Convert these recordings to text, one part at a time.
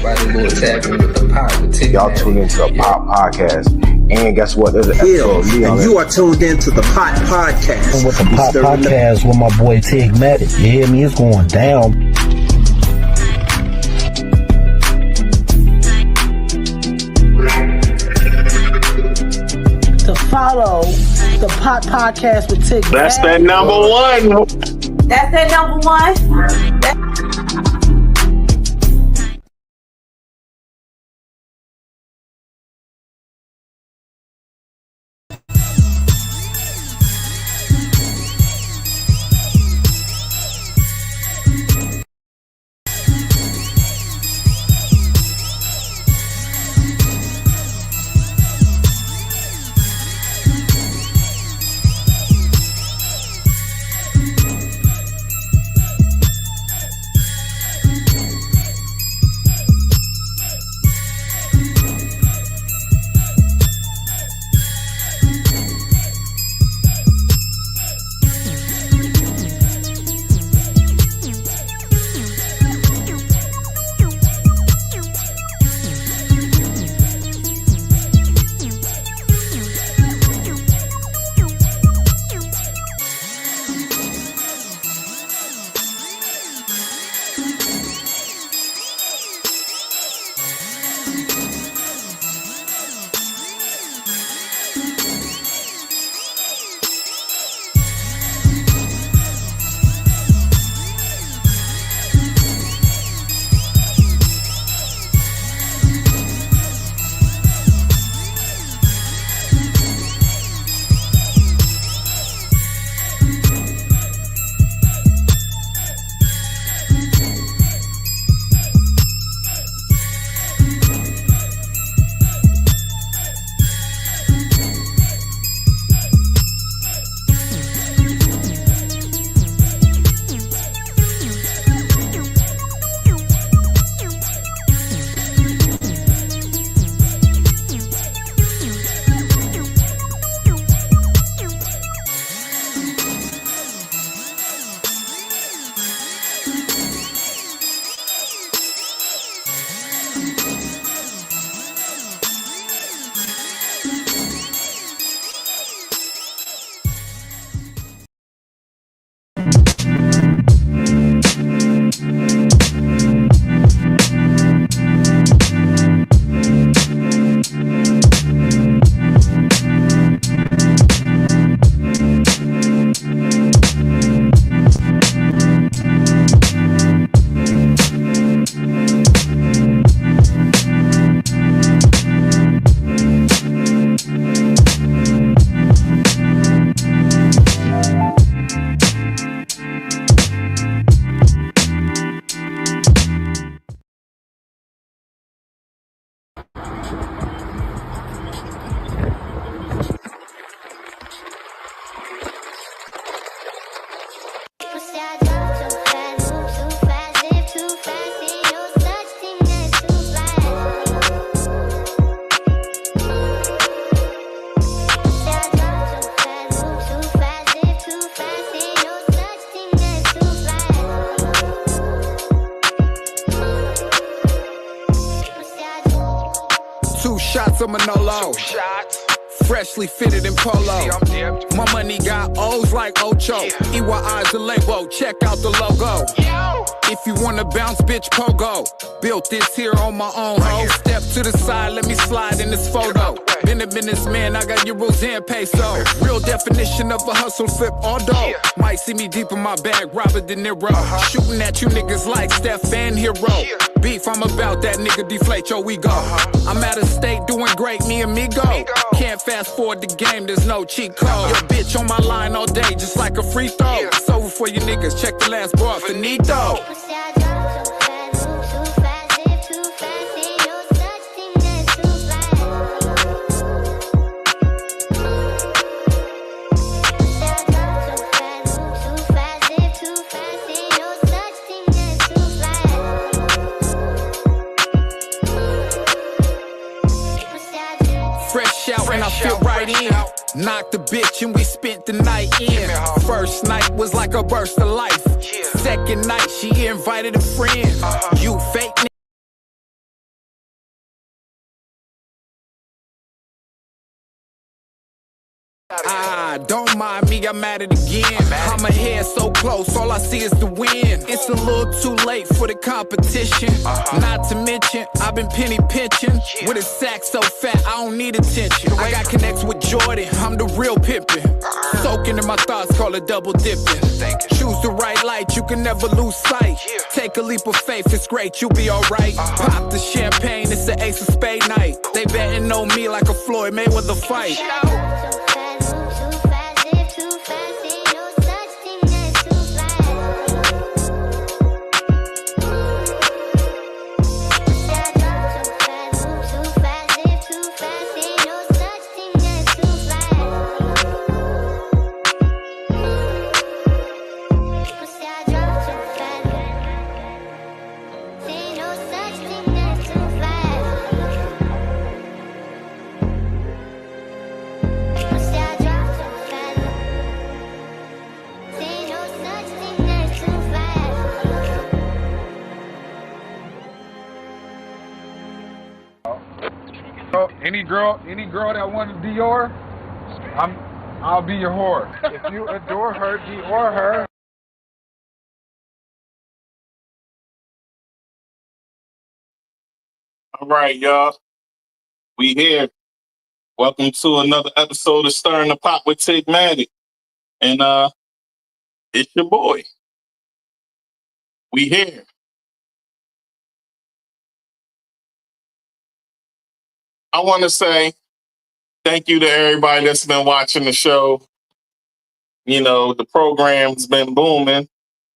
everybody little tapping with the pop with Tigmatic. Y'all tune into the Pop Podcast. And guess what? There's an episode of me on and you are tuned into the Pop Podcast. And with the Pop Podcast with my boy Tigmatic. You hear me? It's going down. To follow the Pop Podcast with Tigmatic. That's that number one. That's that number one. Shots of Manolo, freshly fitted in polo. My money got O's like Ocho. EYI's the label, check out the logo. If you wanna bounce, bitch, pogo. Built this here on my own, ho. Step to the side, let me slide in this photo. Been a businessman, I got euros and peso. Real definition of a hustle, flip all dough. Might see me deep in my bag, Robert De Niro. Shooting at you niggas like Steph and Hero. Beef, I'm about that nigga, deflate your ego. I'm out of state doing great, me and me go. Can't fast forward the game, there's no cheat code. Your bitch on my line all day, just like a free throw. It's over for you niggas, check the last bar, finito. And I fit right in. Knocked the bitch and we spent the night in. First night was like a burst of life. Second night she invited a friend. You fake Don't mind me, I'm at it again. I'm ahead so close, all I see is the win. It's a little too late for the competition. Not to mention, I've been penny pinching with a sack so fat, I don't need attention. I got connects with Jordan, I'm the real pimpin'. Soaking in my thoughts, call it double dipping. Choose the right light, you can never lose sight. Take a leap of faith, it's great, you'll be alright. Pop the champagne, it's the ace of spade night. They betting on me like a Floyd Mayweather fight. Any girl that wanted Dior, I'll be your whore. If you adore her, Dior her. All right, y'all. We here. Welcome to another episode of Stirring the Pot with Tigmatic. And it's your boy. We here. I want to say thank you to everybody that's been watching the show. You know, the program's been booming.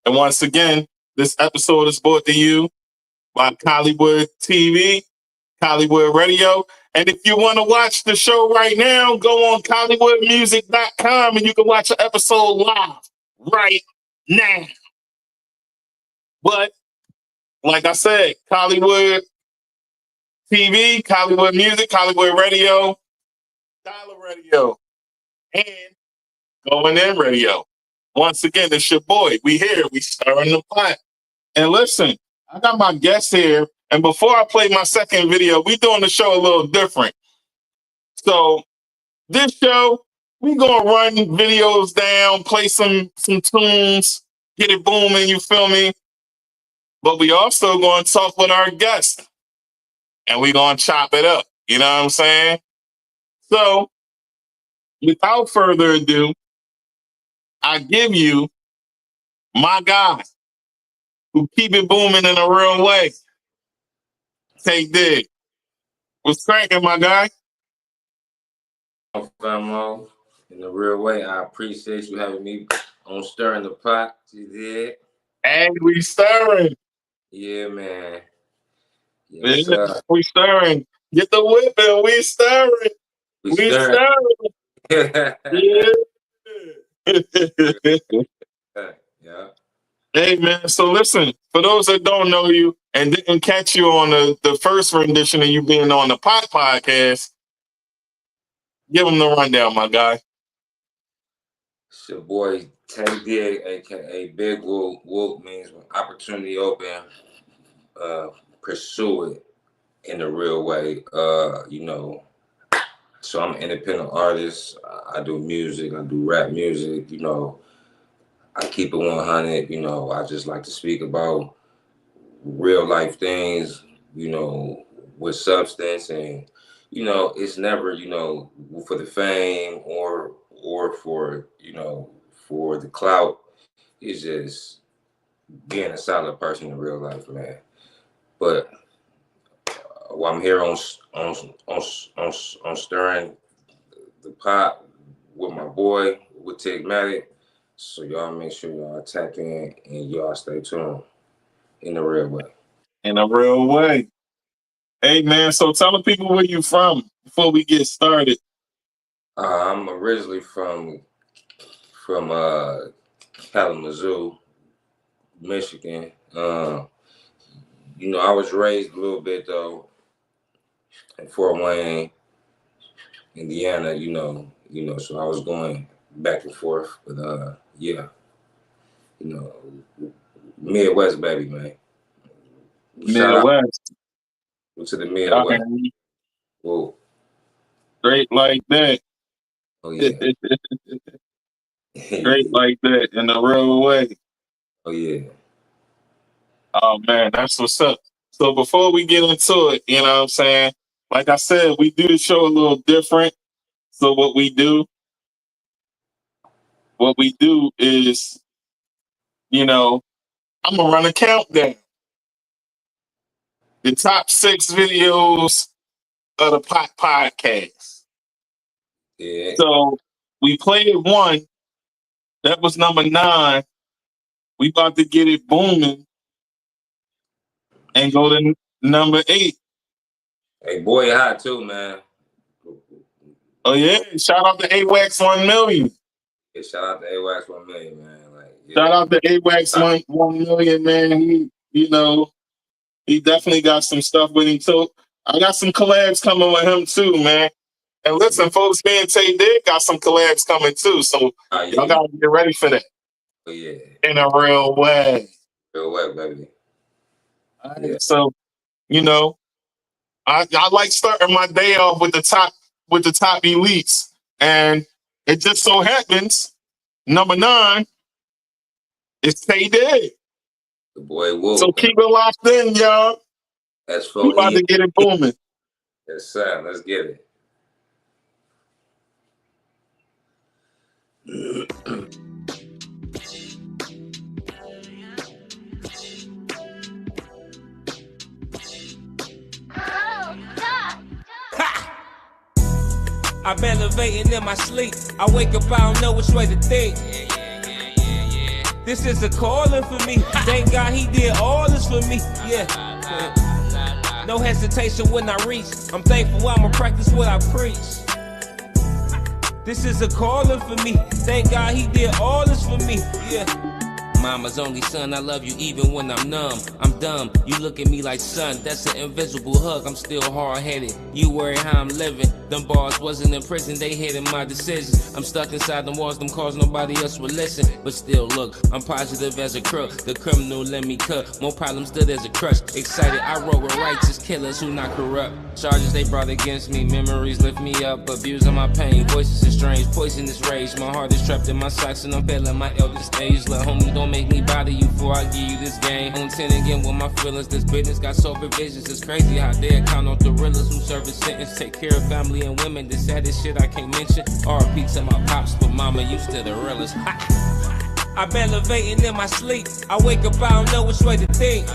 And once again, this episode is brought to you by Hollywood TV, Hollywood Radio. And if you want to watch the show right now, go on hollywoodmusic.com and you can watch an episode live right now. But like I said, Hollywood TV, Hollywood Music, Hollywood Radio, Dollar Radio, and Going In Radio. Once again, it's your boy. We here. We stirring the pot. And listen, I got my guest here. And before I play my second video, we doing the show a little different. So this show, we gonna run videos down, play some tunes, get it booming, you feel me? But we also gonna talk with our guest. And we gonna chop it up. You know what I'm saying? So without further ado, I give you my guy who keep it booming in a real way. Tae Digg. What's cracking, my guy? Famo, in a real way, I appreciate you having me on Stirring the Pot. You did? And we stirring. Yeah, man. Yes, we stirring. Get the whipping. We stirring. We stirring. Yeah. Hey, man. So listen, for those that don't know you and didn't catch you on the first rendition of you being on the Pot Podcast, give them the rundown, my guy. It's your boy Tae Digg, aka Big Whoop. Whoop means when opportunity open, pursue it in a real way. You know, so I'm an independent artist. I do music, I do rap music, you know. I keep it 100, you know. I just like to speak about real life things, you know, with substance, and you know, it's never, you know, for the fame or for, you know, for the clout. It's just being a solid person in real life, man. But while I'm here on Stirring the Pot with my boy, with Tigmatic, so y'all make sure y'all tap in and y'all stay tuned in a real way. In a real way. Hey, man, so tell the people where you from before we get started. I'm originally from Kalamazoo, Michigan. You know, I was raised a little bit though in Fort Wayne, Indiana. You know, so I was going back and forth. But yeah, you know, Midwest baby, man. Shout out to the Midwest. Okay. Well, straight like that. Oh yeah. Straight like that in a real way. Oh yeah. Oh man, that's what's up. So before we get into it, you know what I'm saying? Like I said, we do the show a little different. So what we do is, you know, I'm gonna run a countdown. The top 6 videos of the Pot Podcast. Yeah. So we played one. That was number 9. We about to get it booming and go to number 8. Hey, boy, hot too, man. Oh yeah! Shout out to AWAX 1 million. Yeah, shout out to AWAX 1 million, man. Like, yeah. Shout out to AWAX 1 million, man. He definitely got some stuff with him too. I got some collabs coming with him too, man. And listen, folks, me and Tae Digg got some collabs coming too. So y'all gotta get ready for that. Oh yeah. In a real way. Real way, baby. All right, yeah. So, you know, I like starting my day off with the top elites. And it just so happens, number 9 is Tae Digg. The boy Wolf. So keep it locked in, y'all. That's we about to get it booming. Yes, sir. Let's get it. I'm elevating in my sleep. I wake up, I don't know which way to think. This is a calling for me. Thank God he did all this for me. Yeah. No hesitation when I reach. I'm thankful I'ma practice what I preach. This is a calling for me. Thank God he did all this for me. Yeah. Mama's only son, I love you even when I'm numb. I'm dumb, you look at me like son, that's an invisible hug, I'm still hard-headed. You worry how I'm living, them bars wasn't in prison, they hated my decisions. I'm stuck inside them walls, them calls nobody else would listen. But still look, I'm positive as a crook, the criminal let me cut, more problems stood as a crush. Excited, I roll with righteous killers who not corrupt. Charges they brought against me, memories lift me up, abusing my pain, voices is strange, poisonous rage. My heart is trapped in my socks and I'm failing my eldest age. Let homie don't make me bother you before I give you this game. On 10 again with my feelings, this business got sober visions. It's crazy how they count on gorillas who serve a sentence. Take care of family and women, the saddest shit I can't mention. RP to my pops, but mama, you still the realest. I'm elevating in my sleep. I wake up, I don't know which way to think.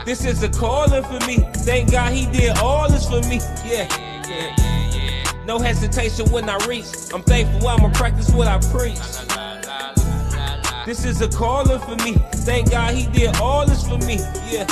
This is a calling for me. Thank God he did all this for me. Yeah. No hesitation when I reach. I'm thankful I'ma practice what I preach. This is a calling for me. Thank God he did all this for me. Yeah.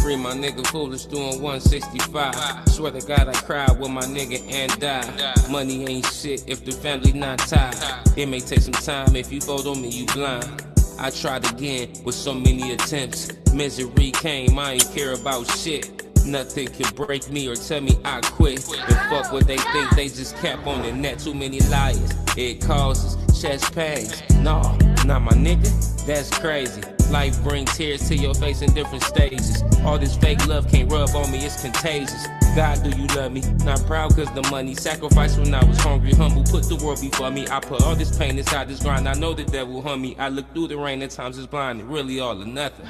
Free my nigga foolish doing 165. Swear to God I cried with my nigga and died. Money ain't shit if the family not tied. It may take some time if you vote on me, you blind. I tried again with so many attempts. Misery came, I ain't care about shit. Nothing can break me or tell me I quit. And fuck what they think, they just cap on the net. Too many liars, it causes chest pains. Nah, not my nigga, that's crazy. Life brings tears to your face in different stages. All this fake love can't rub on me, it's contagious. God, do you love me? Not proud cause the money. Sacrifice when I was hungry, humble, put the world before me. I put all this pain inside this grind, I know the devil hung me. I look through the rain, at times it's blind, it really all or nothing.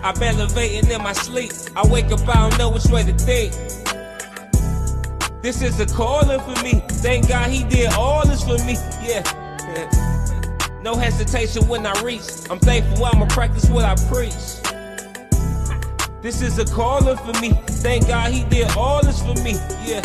I'm elevating in my sleep. I wake up, I don't know which way to think. This is a calling for me. Thank God he did all this for me. Yeah. No hesitation when I reach. I'm thankful I'ma practice what I preach. This is a calling for me. Thank God he did all this for me. Yeah.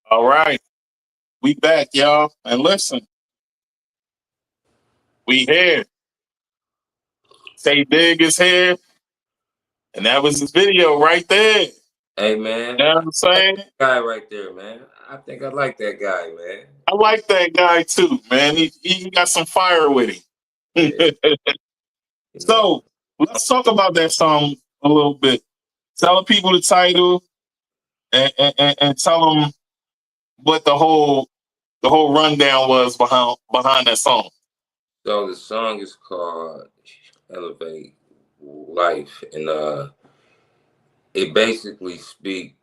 All right. We back, y'all. And listen. We here. Tae Digg is here. And that was his video right there. Hey, man. You know what I'm saying? That guy right there, man. I think I like that guy, man. I like that guy too, man. He got some fire with him. Yeah. So let's talk about that song a little bit. Tell people the title and tell them what the whole rundown was behind that song. So the song is called Elevate Life, and it basically speak,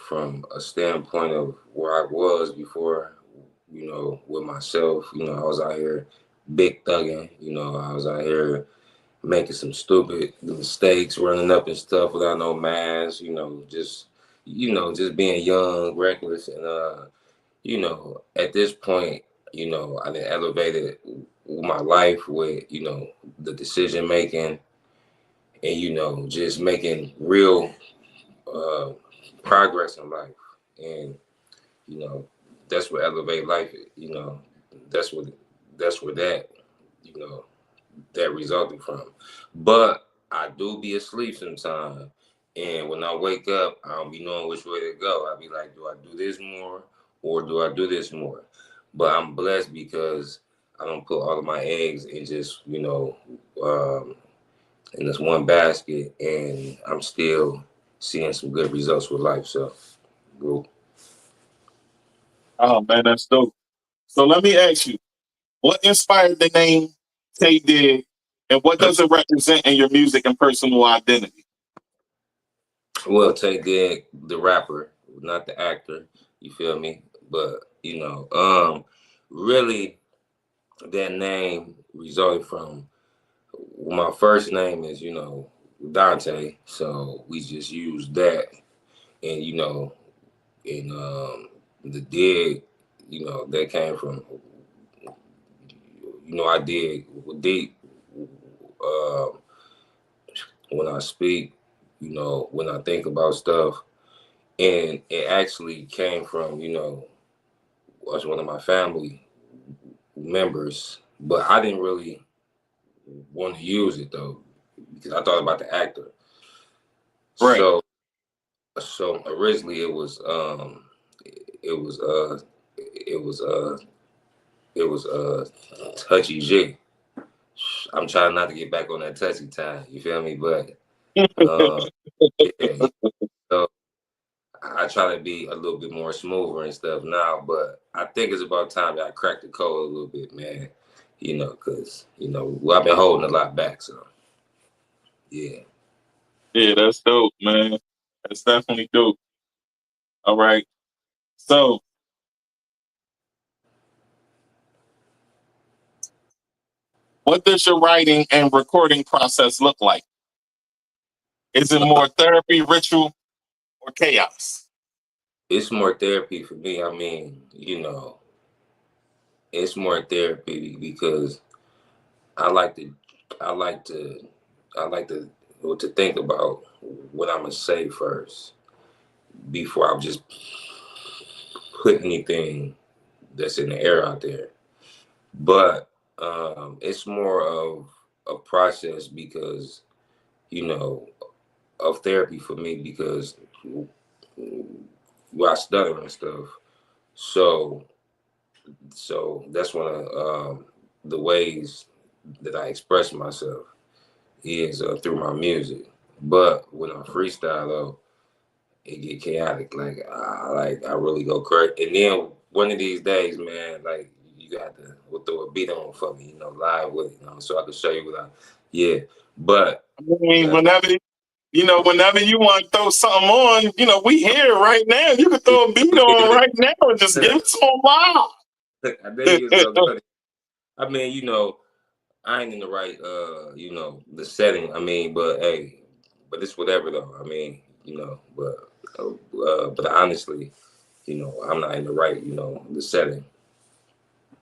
from a standpoint of where I was before, with myself. I was out here big thugging, I was out here making some stupid mistakes, running up and stuff without no mask, just being young, reckless, and at this point, I done elevated my life with, the decision making and, just making real uh, progress in life. And, you know, that's what elevate life is, that's what, that's where that, you know, that resulted from. But I do be asleep sometimes. And when I wake up, I don't be knowing which way to go. I be like, do I do this more or do I do this more? But I'm blessed because I don't put all of my eggs in just, in this one basket. And I'm still seeing some good results with life. So, cool. Oh man, that's dope. So let me ask you, what inspired the name Tae Digg, and what does it represent in your music and personal identity? Well, Tae Digg, the rapper, not the actor. You feel me? But really, that name resulted from my first name is Dante, so we just used that, and the dig, that came from I dig deep uh, when I speak, when I think about stuff. And it actually came from, was one of my family members, but I didn't really want to use it though, because I thought about the actor. Right. So originally it was it was Touchy G. I'm trying not to get back on that touchy time, you feel me? But yeah, so I try to be a little bit more smoother and stuff now, but I think it's about time that I crack the code a little bit, man. Because I've been holding a lot back, so yeah. Yeah, that's dope, man. That's definitely dope. All right. So, what does your writing and recording process look like? Is it more therapy, ritual, or chaos? It's more therapy for me. I mean, it's more therapy because I like to, I like to, I like to think about what I'm gonna say first before I just put anything that's in the air out there. But it's more of a process because you know of therapy for me because I stutter and stuff. So that's one of the ways that I express myself is through my music. But when I freestyle though, it get chaotic. Like I really go crazy. And then one of these days, man, like you got to we'll throw a beat on for me, live with it, so I can show you what I yeah. But I mean, whenever you want to throw something on, we here right now. You can throw a beat on right now and just give it some loud. I know you was so funny. I mean, I ain't in the right the setting. I mean, but hey, but it's whatever though. I mean, but honestly, I'm not in the right, the setting.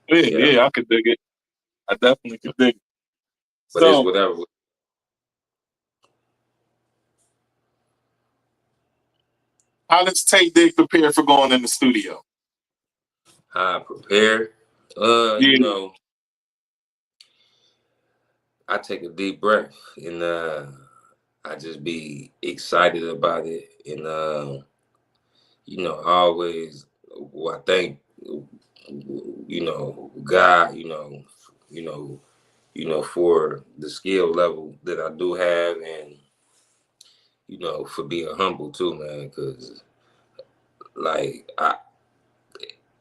Yeah, I could dig it. I definitely could dig it. But it's So, whatever. how does Tae Digg prepare for going in the studio? How I prepare. Yeah. I take a deep breath and I just be excited about it and I always well, I thank God, for the skill level that I do have and for being humble too, man, because like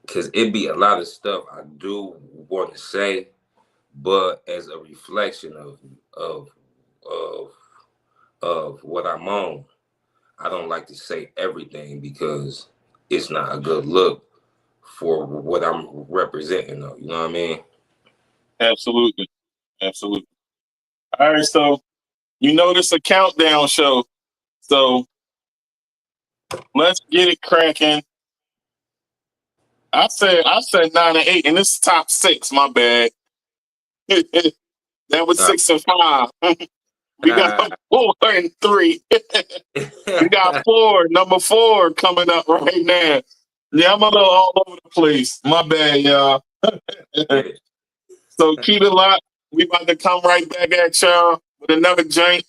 because it be a lot of stuff I do want to say, but as a reflection of what I'm on. I don't like to say everything because it's not a good look for what I'm representing, though. You know what I mean? Absolutely. Absolutely. All right, so you know this a countdown show. So let's get it cracking. I said 9 and 8, and this is top 6, my bad. That was 6 and 5. We got 4 and 3. We got 4, number 4 coming up right now. Yeah, I'm a little all over the place. My bad, y'all. So keep it locked. We about to come right back at y'all with another joint.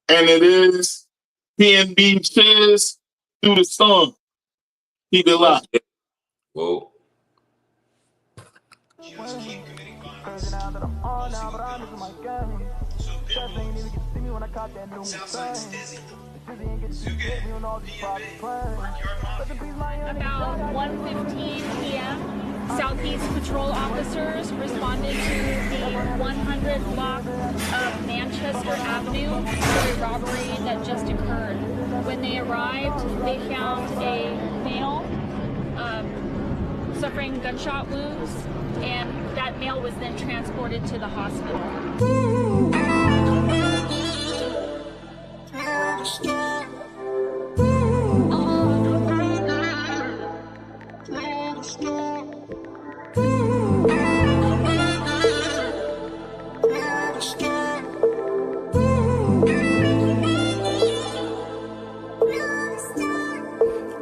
And it is PNB Cheers Through the Storm. Keep it locked. Whoa. About 1:15 p.m., Southeast Patrol officers responded to the 100 block of Manchester Avenue for a robbery that just occurred. When they arrived, they found a male suffering gunshot wounds, and that male was then transported to the hospital.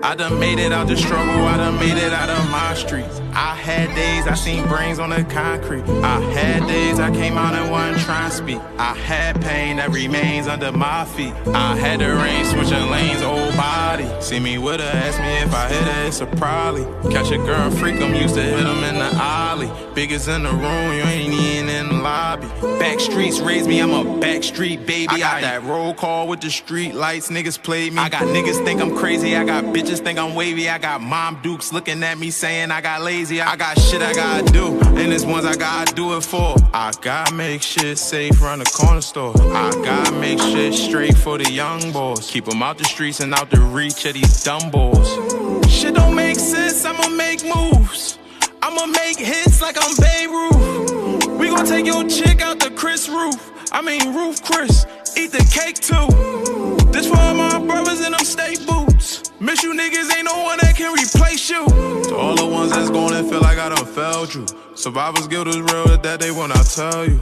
I done made it out the struggle, I done made it out of my streets. I had days I seen brains on the concrete. I had days I came out and wasn't trying to speak. I had pain that remains under my feet. I had the rain switching lanes, old body. See me with her, ask me if I hit her, it's a probably. Catch a girl freak, I'm used to hit them in the alley. Biggest in the room, you ain't even in the lobby. Back streets raised me, I'm a backstreet baby. I got that roll call with the street lights, niggas played me. I got niggas think I'm crazy, I got bitches think I'm wavy. I got mom dukes looking at me saying I got lazy. I got shit I gotta do, and there's ones I gotta do it for. I gotta make shit safe around the corner store. I gotta make shit straight for the young boys. Keep them out the streets and out the reach of these dumb boys. Shit don't make sense, I'ma make moves. I'ma make hits like I'm Babe Ruth. We gon' take your chick out the Chris roof. I mean roof Chris, eat the cake too. This for all my brothers in them state boots. Miss you niggas, ain't no one that can replace you. To all the ones that's going and feel like I done failed you. Survivor's guilt is real, that they when I tell you.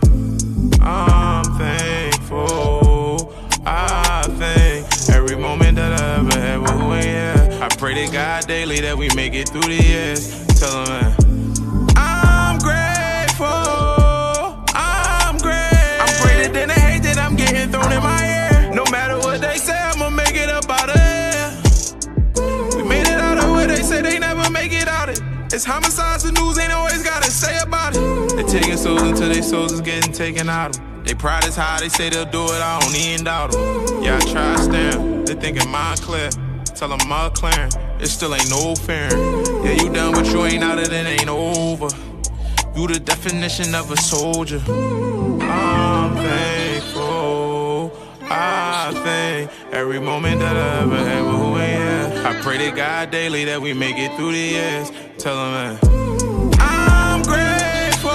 I'm thankful, I thank every moment that I ever had with who ain't here. I pray to God daily that we make it through the years. Tell them, man, I'm grateful, I'm great. I'm greater than the hate that I'm getting thrown in my ear. No matter what they say, I'ma make it up out of here. We made it out of where they say they never make it out of it. It's homicides, the news ain't always gotta say about it. They taking souls until they souls is getting taken out of them. They pride is high, they say they'll do it, I don't even doubt them. Yeah, I try to stand, they thinking mine clear. Tell them my clearing, it still ain't no fearing. Yeah, you done, but you ain't out of it, ain't over. You the definition of a soldier. I'm thankful, I thank every moment that I ever had with who ain't here. I pray to God daily that we make it through the years. Tell them, man, I'm grateful,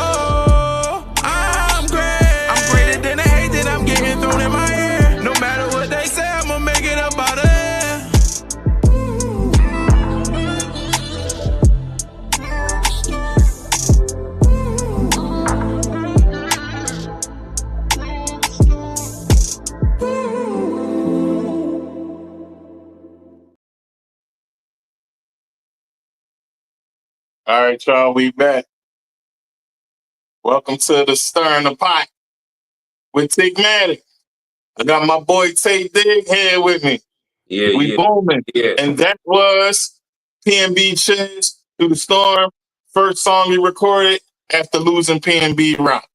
I'm great. I'm greater than the hate that I'm getting thrown in my ear. No matter what they say, I'ma make it up out of here. All right, y'all, we back. Welcome to the Stir in the Pot with Tigmatic. I got my boy Tae Digg here with me. Yeah, we booming. Yeah. And that was PNB Cheers Through the Storm. First song we recorded after losing PNB Rock.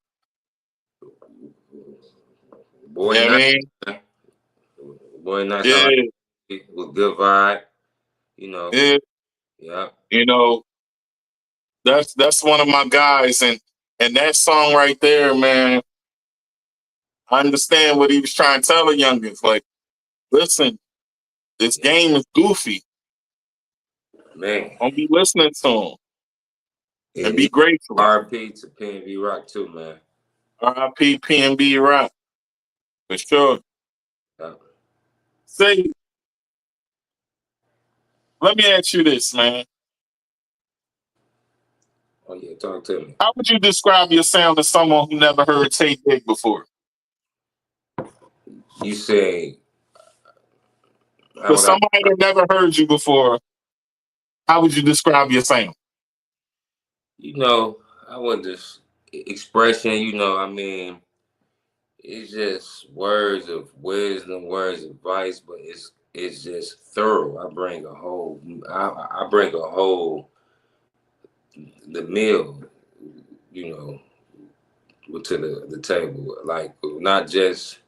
Boy, yeah, nice. Boy, nice. Yeah. Like with good vibe. You know. Yeah. Yeah. You know, that's one of my guys, and And that song right there, man, I understand what he was trying to tell the youngins. Like, listen, this game is goofy. Man. Don't be listening to him. And be grateful. RP to PNB Rock too, man. RIP PNB Rock. For sure. Yeah. Say, let me ask you this, man. Oh yeah, talk to me. How would you describe your sound to someone who never heard Tae Digg before? You say For somebody that never heard you before, how would you describe your sound? You know, I want this expression, you know, I mean, it's just words of wisdom, words of advice, but it's just thorough. I bring a whole the meal, you know, to the table. Like not just,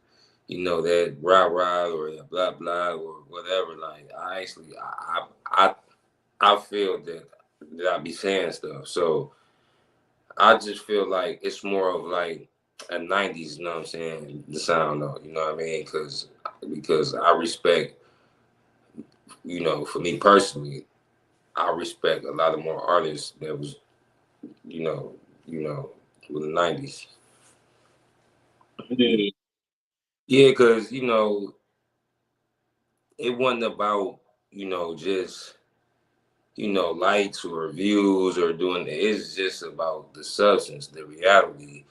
you know, that rah or that blah blah or whatever. Like I feel that I be saying stuff. So I just feel like it's more of like a 90s, you know what I'm saying, the sound though, you know what I mean? Because I respect, you know, for me personally, I respect a lot of more artists that was, you know, with the 90s. Yeah. Yeah, because, you know, it wasn't about, you know, just, you know, likes or views or doing it. It's just about the substance, the reality.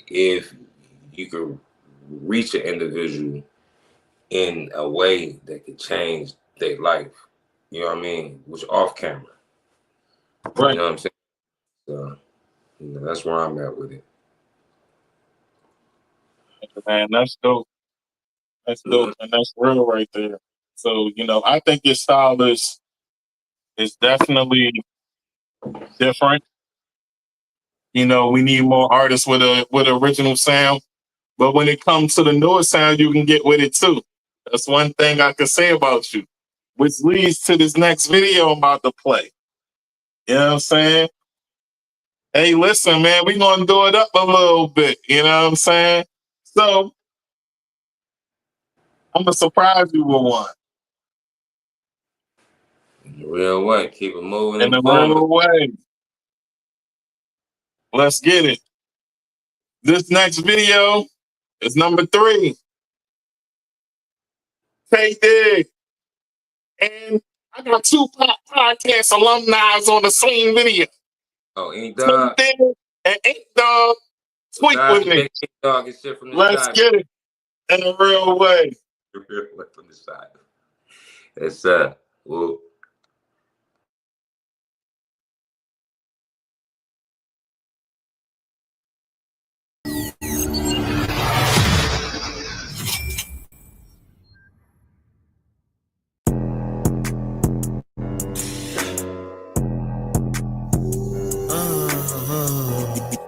If you could reach an individual in a way that could change their life, you know what I mean? Which off camera. Right. You know what I'm saying? So, you know, that's where I'm at with it. Man, that's dope. That's dope, and that's real right there. So, you know, I think your style is definitely different. You know, we need more artists with a original sound. But when it comes to the newer sound, you can get with it too. That's one thing I can say about you. Which leads to this next video I'm about to play. You know what I'm saying? Hey, listen, man, we're gonna do it up a little bit. You know what I'm saying? So I'm gonna surprise you with one. In the real way. Keep it moving In and a booming. real way. Let's get it. This next video is number 3. Tae Digg. And I got 2 podcast alumni on the same video. Oh, Ink Tae Dog. Digg and Ink Dog tweet with me. Ink Dog and shit from the Let's side. get it in a real way. The real way from the side. It's well.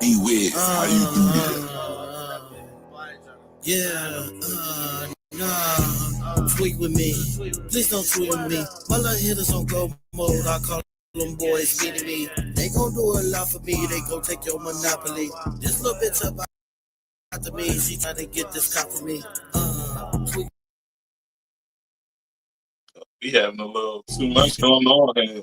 Beware how you do that. Tweet with me. Please don't tweet with me. My little hitters on go mode. I call them boys meeting me. They gon' do a lot for me. They gon' take your monopoly. This little bitch up after me. She tryna get this cop for me. Tweet. We having a little too much going on here.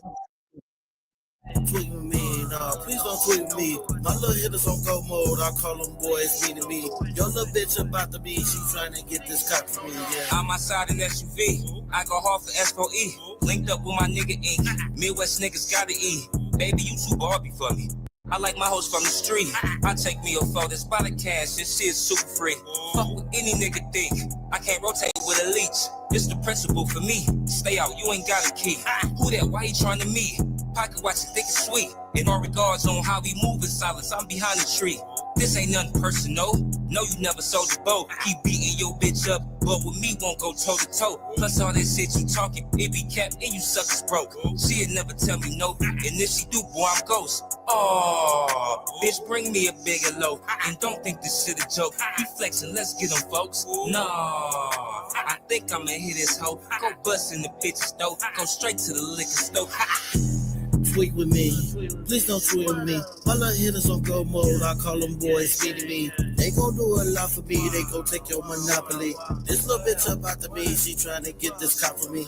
Tweet with me, nah, please don't tweet with me. My little hitters on go mode, I call them boys meeting me. Your little bitch about to be, she trying to get this cop for me, yeah. I'm outside in SUV, I go hard for S4E. Linked up with my nigga Ink, Midwest niggas gotta eat. Baby, you too Barbie for me. I like my hoes from the street. I take me a photo, by the cash, this shit's super free. Fuck what any nigga think. I can't rotate with a leech. It's the principle for me. Stay out, you ain't got a key. Who that? Why you trying to meet? Pocket watching thick and sweet. In all regards on how we move in silence, I'm behind the tree. This ain't nothing personal. No, you never sold the boat. Keep beating your bitch up, but with me won't go toe to toe. Plus all that shit you talking, it be capped and you suckers broke. She'll never tell me no, and if she do, boy, I'm ghost. Oh, bitch, bring me a bigger loaf. And don't think this shit a joke. We flexing, let's get them folks. No, I think I'ma hit this hoe. Go bust in the bitch's dope. Go straight to the liquor store. tweak with me. Please don't tweak with me. My little hitters on go mode, I call them boys feeding me. They gon' do a lot for me, they gon' take your monopoly. This little bitch up after me, she tryna get this cop for me.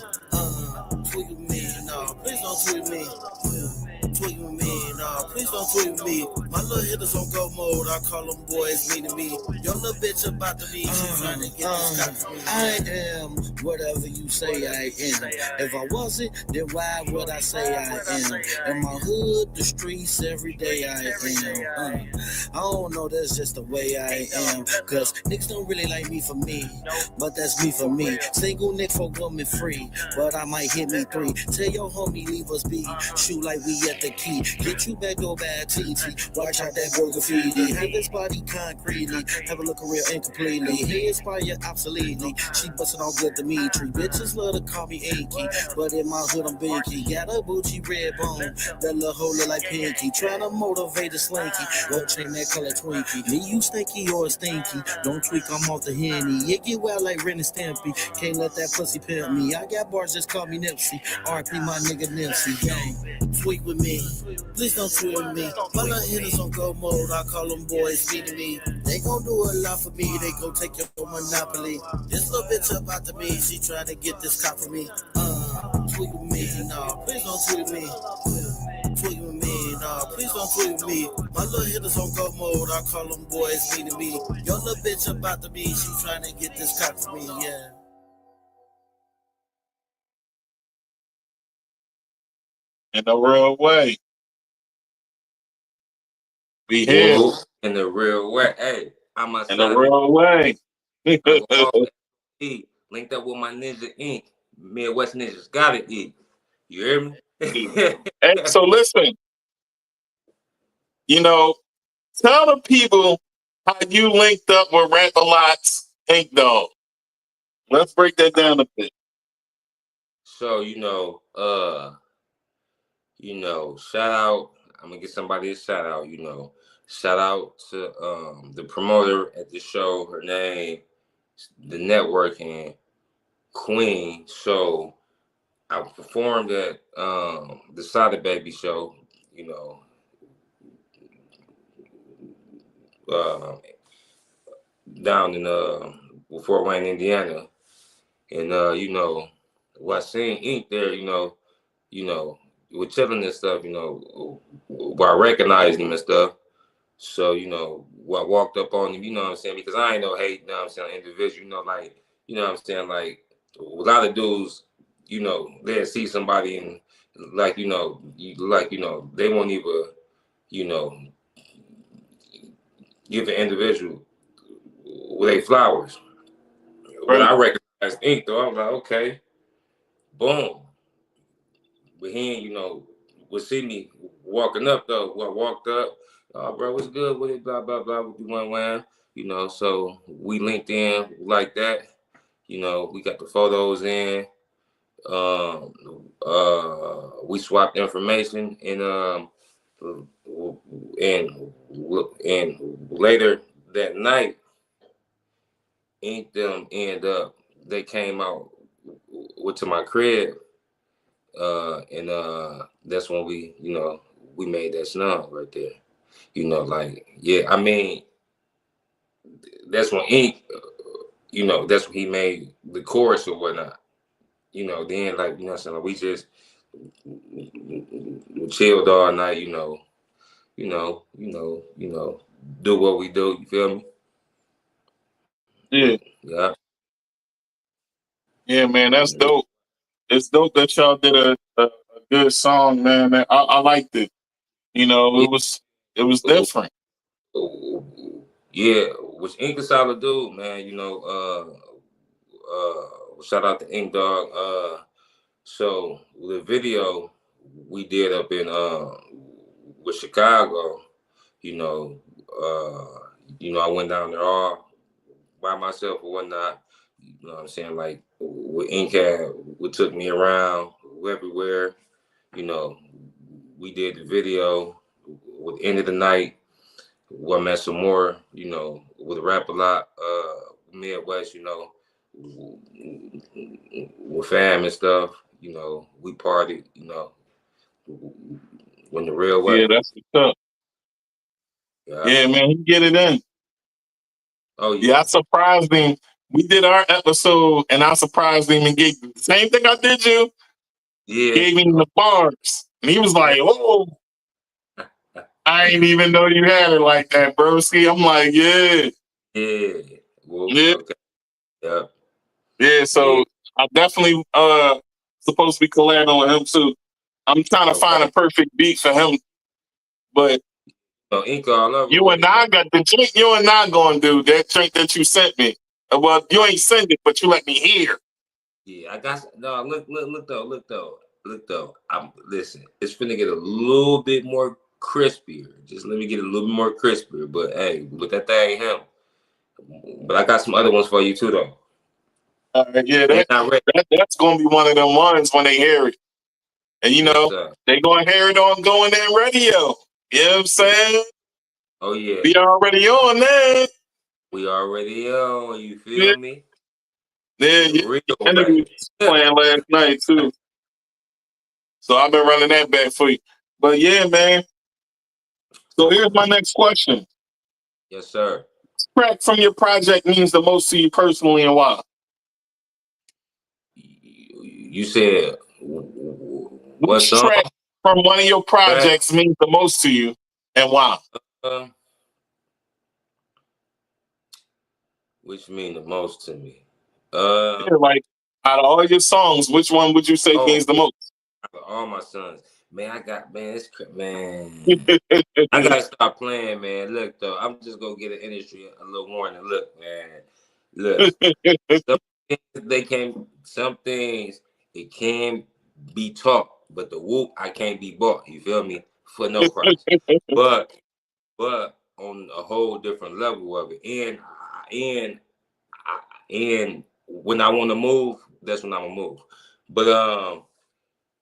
Tweak with me, no, please don't tweak with me. Tweak with me, no, please don't tweak with me. My little hitters on go mode, I call them boys mean to me. Your little bitch about to me, she tryna get this cop for me. I am whatever you say I am. If I wasn't, then why would I say I am? In my hood, the streets, every day I am. I don't know, that's just the way I am. Cause niggas don't really like me for me, but that's me for me. Single Nick for woman free, but I might hit me 3. Tell your homie leave us be, shoot like we at the key. Get you back, go bad TT. Watch out that boy graffiti. Have his body concretely, have a look real incompletely. He inspire obsoletely. She bustin' on good Dimitri. Bitches love to call me Inky, but in my hood I'm Binky. Got a booty red bone, that little hoe look like Pinky. Tryna motivate a slinky, go chain that color Twinkie. Me you stinky or stinky, don't tweak, I'm off the Henny. It get wild like Ren and Stimpy, can't let that pussy pimp me. I got bars, just call me Nipsey, RP my nigga Nipsey. Gang, tweak with me, please don't tweak with me. My little hitters on go mode, I call them boys feeding me. They gon' do a lot for me, they gon' take your monopoly. This little bitch up after me, she tryna get this cop for me. Tweak with me, no, please don't tweak with me. Tweak with me, no, please don't tweak with me. My little hitters on go mode, I call them boys feeding me. Your little bitch up after me, she tryna get this cop for me, yeah. In a real way. We here. Whoa, in the real way. Hey, I'm a In a son. real way. I go hard, linked up with my Ninja Inc. Midwest Ninjas gotta eat. You hear me? Hey, so listen, you know, tell the people how you linked up with Rap-A-Lot's Ink Dog. Let's break that down a bit. So, shout out. I'm gonna get somebody a shout out, Shout out to the promoter at the show, her name, the networking Queen. So I performed at the Sada Baby show, down in Fort Wayne, Indiana. And I seen Ink there, with chilling and stuff, where I recognized him and stuff. So, when I walked up on him, you know what I'm saying? Because I ain't no hate, you know what I'm saying, individual, you know what I'm saying? Like, a lot of dudes, they'll see somebody and, they won't even, give an individual with their flowers. But I recognized Ink, though. I was like, okay, boom. But he ain't, would see me walking up, though. When I walked up, oh, bro, what's good with it? Blah, blah, blah. So we linked in like that. We got the photos in. We swapped information, and later that night, Ink them they came out to my crib, and that's when we made that snub right there. I mean, that's when Ink, that's when he made the chorus or whatnot. Then like, we just chilled all night, do what we do, you feel me? Yeah. Yeah. Yeah, man, that's dope. It's dope that y'all did a good song, man. I liked it. It was different. Yeah, which Ink is solid dude, man. Shout out to Ink Dog. So the video we did up in with Chicago, I went down there all by myself or whatnot. You know what I'm saying? Like with Ink we took me around everywhere. We did the video with End of the Night. I met some more, with Rap-A-Lot, Midwest, with fam and stuff, we partied, in the real way. Yeah, that's what's up. Yeah, man, he get it in. Oh Yeah, I surprised him. We did our episode, and I surprised him and gave the same thing I did you. Yeah. Gave him the bars, and he was like, "Oh, I ain't even know you had it like that, broski." I'm like, "Yeah, Yeah. Well, yeah, okay. Yeah. yeah." So I definitely supposed to be collabing with him too. I'm trying to find a perfect beat for him, but Ink all over you and I got the drink. You and I gonna do that drink that you sent me. Well, you ain't send it, but you let me hear. Yeah, I got no. Look though. Listen. It's finna get a little bit more crispier. Just let me get a little bit more crispier. But hey, with that thing, him. But I got some other ones for you too, though. Yeah, that's gonna be one of them ones when they hear it, and you know they gonna hear it on Going In Radio. You know what I'm saying? Oh yeah, we already on that. We already on. You feel me? Yeah, Real interview was playing last night too. So I've been running that back for you. But yeah, man. So here's my next question. Yes, sir. Which track from your project means the most to you personally, and why? You said what Which song? track from one of your projects means the most to you, and why? Which mean the most to me? Yeah, like out of all your songs, which one would you say means the most? Out of all my sons, man, I gotta stop playing, man. Look though, I'm just gonna get an industry a little warning. Look, man, look, some things it can be taught, but the whoop I can't be bought. You feel me? For no price. but on a whole different level of it, and when I want to move, that's when I'm gonna move. But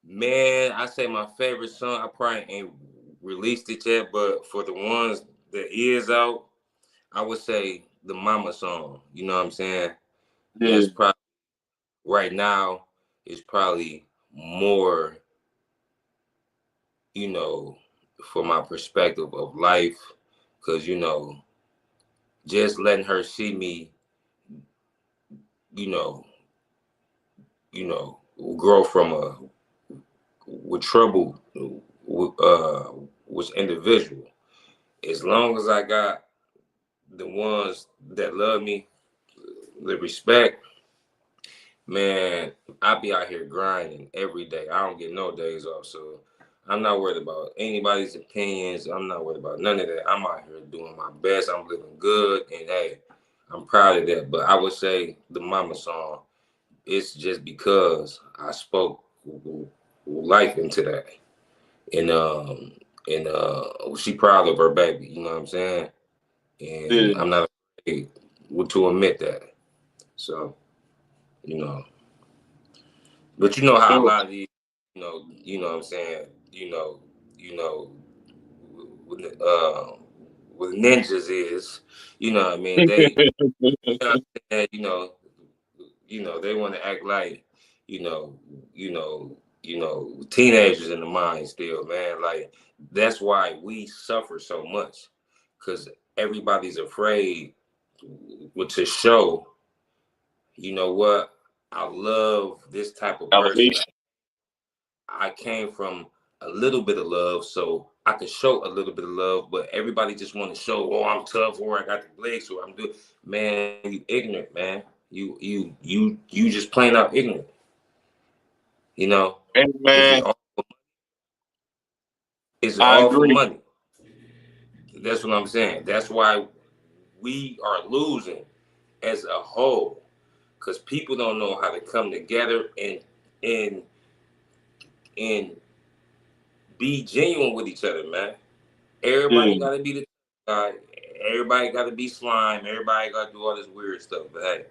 man, I say my favorite song. I probably ain't released it yet, but for the ones that is out, I would say the Mama song. You know what I'm saying? Yeah. That's probably right now is probably more, you know, for my perspective of life, because you know, just letting her see me, you know, grow from a with trouble was individual. As long as I got the ones that love me, the respect, man, I be out here grinding every day. I don't get no days off, so I'm not worried about anybody's opinions. I'm not worried about none of that. I'm out here doing my best. I'm living good, and hey, I'm proud of that. But I would say the Mama song, it's just because I spoke life into that, and she proud of her baby. You know what I'm saying? And I'm not afraid to admit that. So, you know. But you know how a lot of these, you know what I'm saying, what ninjas is, you know what I mean? They, they want to act like, teenagers in the mind still, man. Like, that's why we suffer so much, because everybody's afraid to show, you know what, I love this type of person. I came from a little bit of love, so I could show a little bit of love, but everybody just want to show, oh, I'm tough, or I got the legs, or I'm doing. Man, you ignorant, man. You just plain out ignorant. You know? Hey, man. Is it all for money? That's what I'm saying. That's why we are losing as a whole, because people don't know how to come together and be genuine with each other, man. Everybody gotta be the guy. Everybody gotta be slime. Everybody gotta do all this weird stuff. But hey,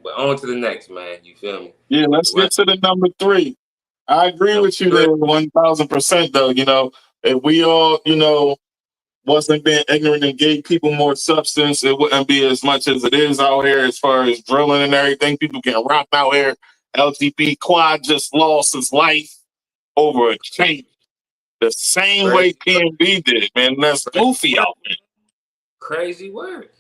but on to the next, man. You feel me? Yeah, let's get to the number 3. I agree with you there 1000%, though. You know, if we all, wasn't being ignorant and gave people more substance, it wouldn't be as much as it is out here as far as drilling and everything. People get rocked out here. LGB Quad just lost his life. over a change. The same way PNB did, man. That's goofy out there. Crazy work.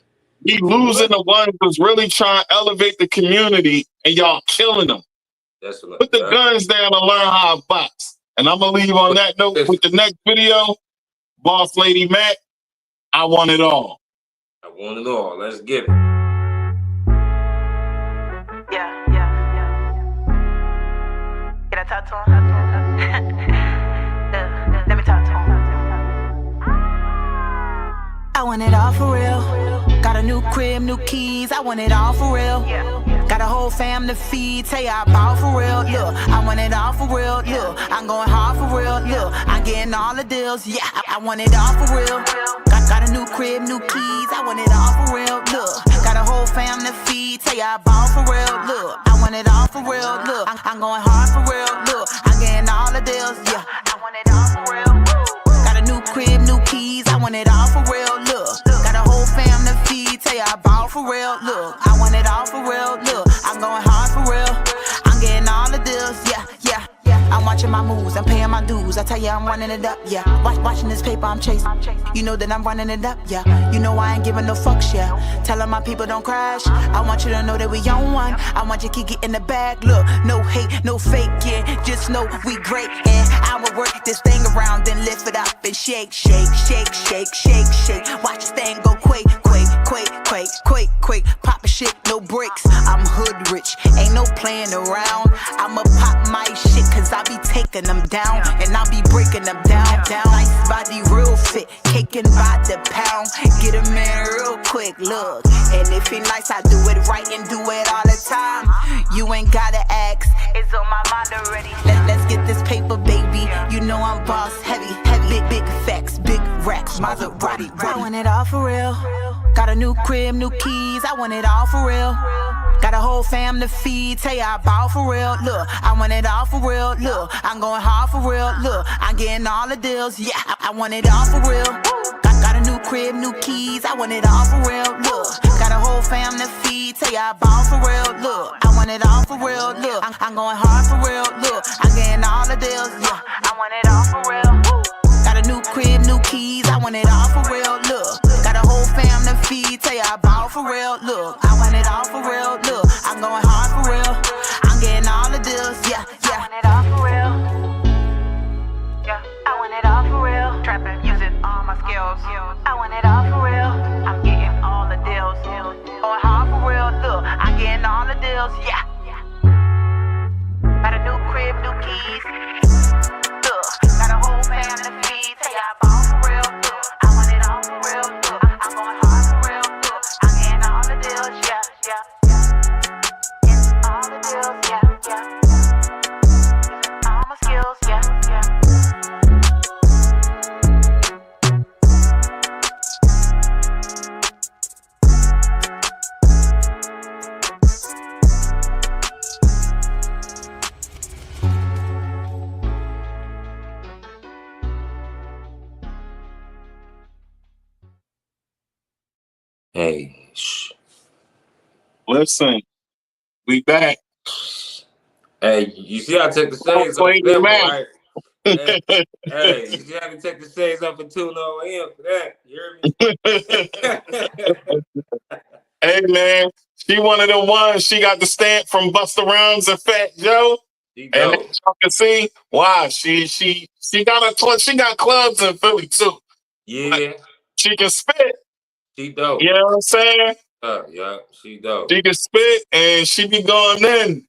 He losing the ones who's really trying to elevate the community, and y'all killing them. That's what. Put the guns down and learn how to box. And I'm gonna leave on that note with the next video. Boss Lady Mac, I want it all. I want it all. Let's get it. Yeah. Can I talk to him? Let me talk to him. I want it all for real. Got a new crib, new keys. I want it all for real. Got a whole fam to feed. Tell you I bought for real. Look, I want it all for real. Look, I'm going hard for real. Look, I'm getting all the deals. Yeah, I want it all for real. Got a new crib, new keys. I want it all for real. Look, got a whole fam to feed. Tell you I bought for real. Look, I want it all for real. Look, I'm going hard for real. Look, I'm getting all the deals. Yeah, I want it all for real. Got a new crib, new keys. I want it all for real. Look, got a whole fam to feed. Tell you I bought for real. Look, I want it all for real. Look, I'm going hard for real. I'm getting all the deals. Yeah. I'm watching my moves, I'm paying my dues. I tell you I'm running it up, yeah. Watching this paper, I'm chasing. You know that I'm running it up, yeah. You know I ain't giving no fucks, yeah. Telling my people don't crash. I want you to know that we on one. I want you to keep getting the bag. Look, no hate, no faking. Just know we great, and I will work this thing around, then lift it up and shake. Watch this thing go quake. Pop a shit, no breaks. I'm hood rich, ain't no playing around. I'ma pop my shit, cause I be taking them down, and I be breaking them down. Nice body, real fit, caking by the pound. Get a man real quick, look. And if he nice, I do it right and do it all the time. You ain't gotta ask, it's on my mind already. Let's get this paper, baby. You know I'm boss heavy. Big facts, big racks, Maserati. I want it all for real. Got a new crib, new keys. I want it all for real. Got a whole fam to feed. Tell you I bought for real. Look, I want it all for real. Look, I'm going hard for real. Look, I'm getting all the deals. Yeah, I want it all for real. Got a new crib, new keys. I want it all for real. Look, got a whole fam to feed. Tell you I bought for real. Look, I want it all for real. Look, I'm going hard for real. Look, I'm getting all the deals. Yeah, I want it all for real. Got a new crib, new keys. I want it all for real. Look, got a whole fam to feed. Tell you I bought for real. Look, I want it all for real. Look, I'm going hard for real. I'm getting all the deals. Yeah. I want it all for real. Yeah, I want it all for real. Trapping, using all my skills. I want it all for real. I'm getting all the deals. Going hard for real. Look, I'm getting all the deals. Yeah. Got a new crib, new keys. Look, got a whole fam to feed. Tell you I bought for real. Look, I want it all for real. Look, I'm going hard for real. Look, I'm getting all the deals. Yeah. All the deals. Yeah. All my skills. Yeah. Hey, shh. Listen, we back. Hey, you see I took the shades off for them, right? Hey, you see I can take the shades off for 2 AM for that. You hear me? Hey man, she one of the ones. She got the stamp from Busta Rhymes and Fat Joe. And as y'all can see, wow, she got clubs in Philly too. Yeah, like, she can spit. She dope. You know what I'm saying? Yeah, she dope. She can spit and she be going in.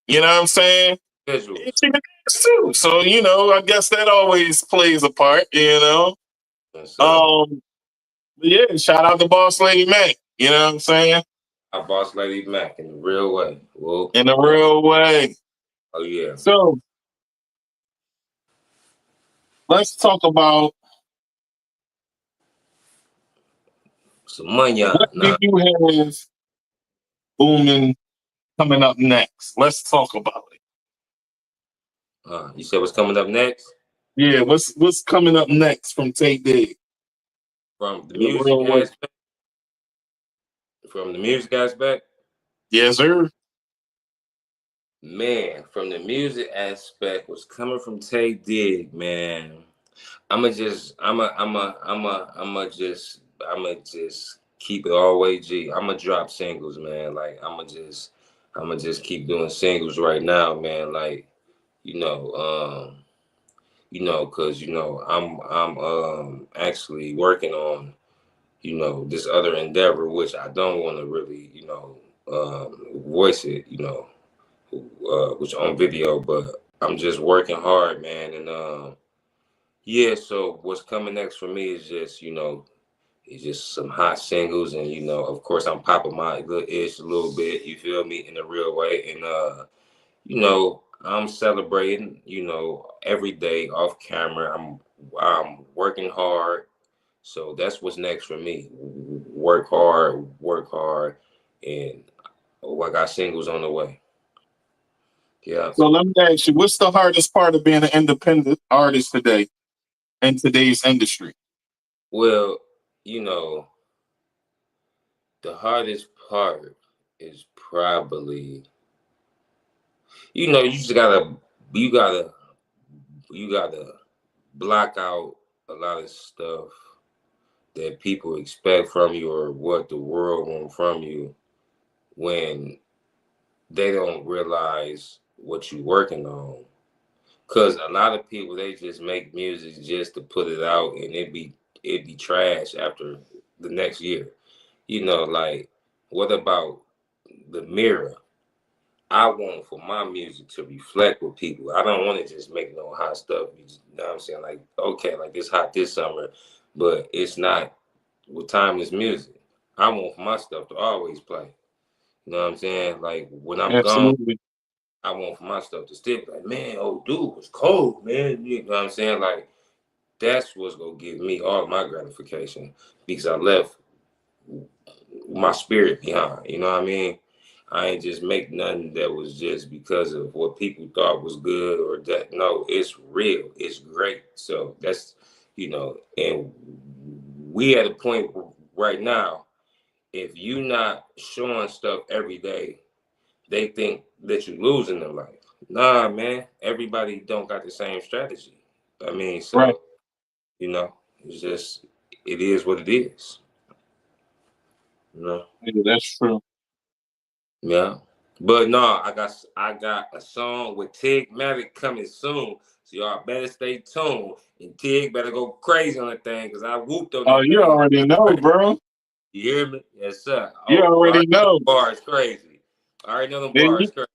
You know what I'm saying? Visuals. And she can dance too. So you know, I guess that always plays a part. You know. Yeah. Shout out to Boss Lady Mac. You know what I'm saying? I Boss Lady Mac in the real way. Well, in a real way. Oh yeah. So let's talk about some money. What do you have booming coming up next? Let's talk about it. You said what's coming up next? Yeah, what's coming up next from Tae Digg? From the music aspect? From the music aspect? Yes, sir. Man, from the music aspect, was coming from Tae Digg, man. I'ma just keep it all way G. I'ma drop singles, man. Like I'ma just keep doing singles right now, man. Like, you know, cause I'm actually working on, this other endeavor, which I don't want to really, voice it, which on video, but I'm just working hard, man. And yeah, so what's coming next for me is just, it's just some hot singles, and of course I'm popping my good itch a little bit, you feel me, in a real way. And I'm celebrating, every day off camera. I'm working hard. So that's what's next for me. Work hard, and I got singles on the way. Yeah. So let me ask you, what's the hardest part of being an independent artist today in today's industry? Well, the hardest part is probably, you gotta you gotta block out a lot of stuff that people expect from you, or what the world wants from you, when they don't realize what you're working on. Cause a lot of people, they just make music just to put it out, and it be trash after the next year. Like, what about the mirror? I want for my music to reflect with people. I don't want to just make no hot stuff. You know what I'm saying? Like, okay, like this hot this summer, but it's not with timeless music. I want my stuff to always play. You know what I'm saying? Like, when I'm gone, Absolutely. I want for my stuff to still be like, man, oh dude, it's cold, man. You know what I'm saying? Like, that's what's gonna give me all my gratification, because I left my spirit behind. You know what I mean? I ain't just make nothing that was just because of what people thought was good, or that. No, it's real. It's great. So that's, and we at a point right now, if you not showing stuff every day, they think that you're losing their life. Nah, man, everybody don't got the same strategy. I mean, so, Right. it's just, it is what it is. Yeah, that's true. Yeah. But no, I got a song with Tigmatic coming soon. So y'all better stay tuned. And Tig better go crazy on the thing, because I whooped on Oh, that you thing. already know, bro. You hear me? Yes, sir. You Oh, I already already know know. the bar is crazy. I already know the Yeah, bar you, is crazy.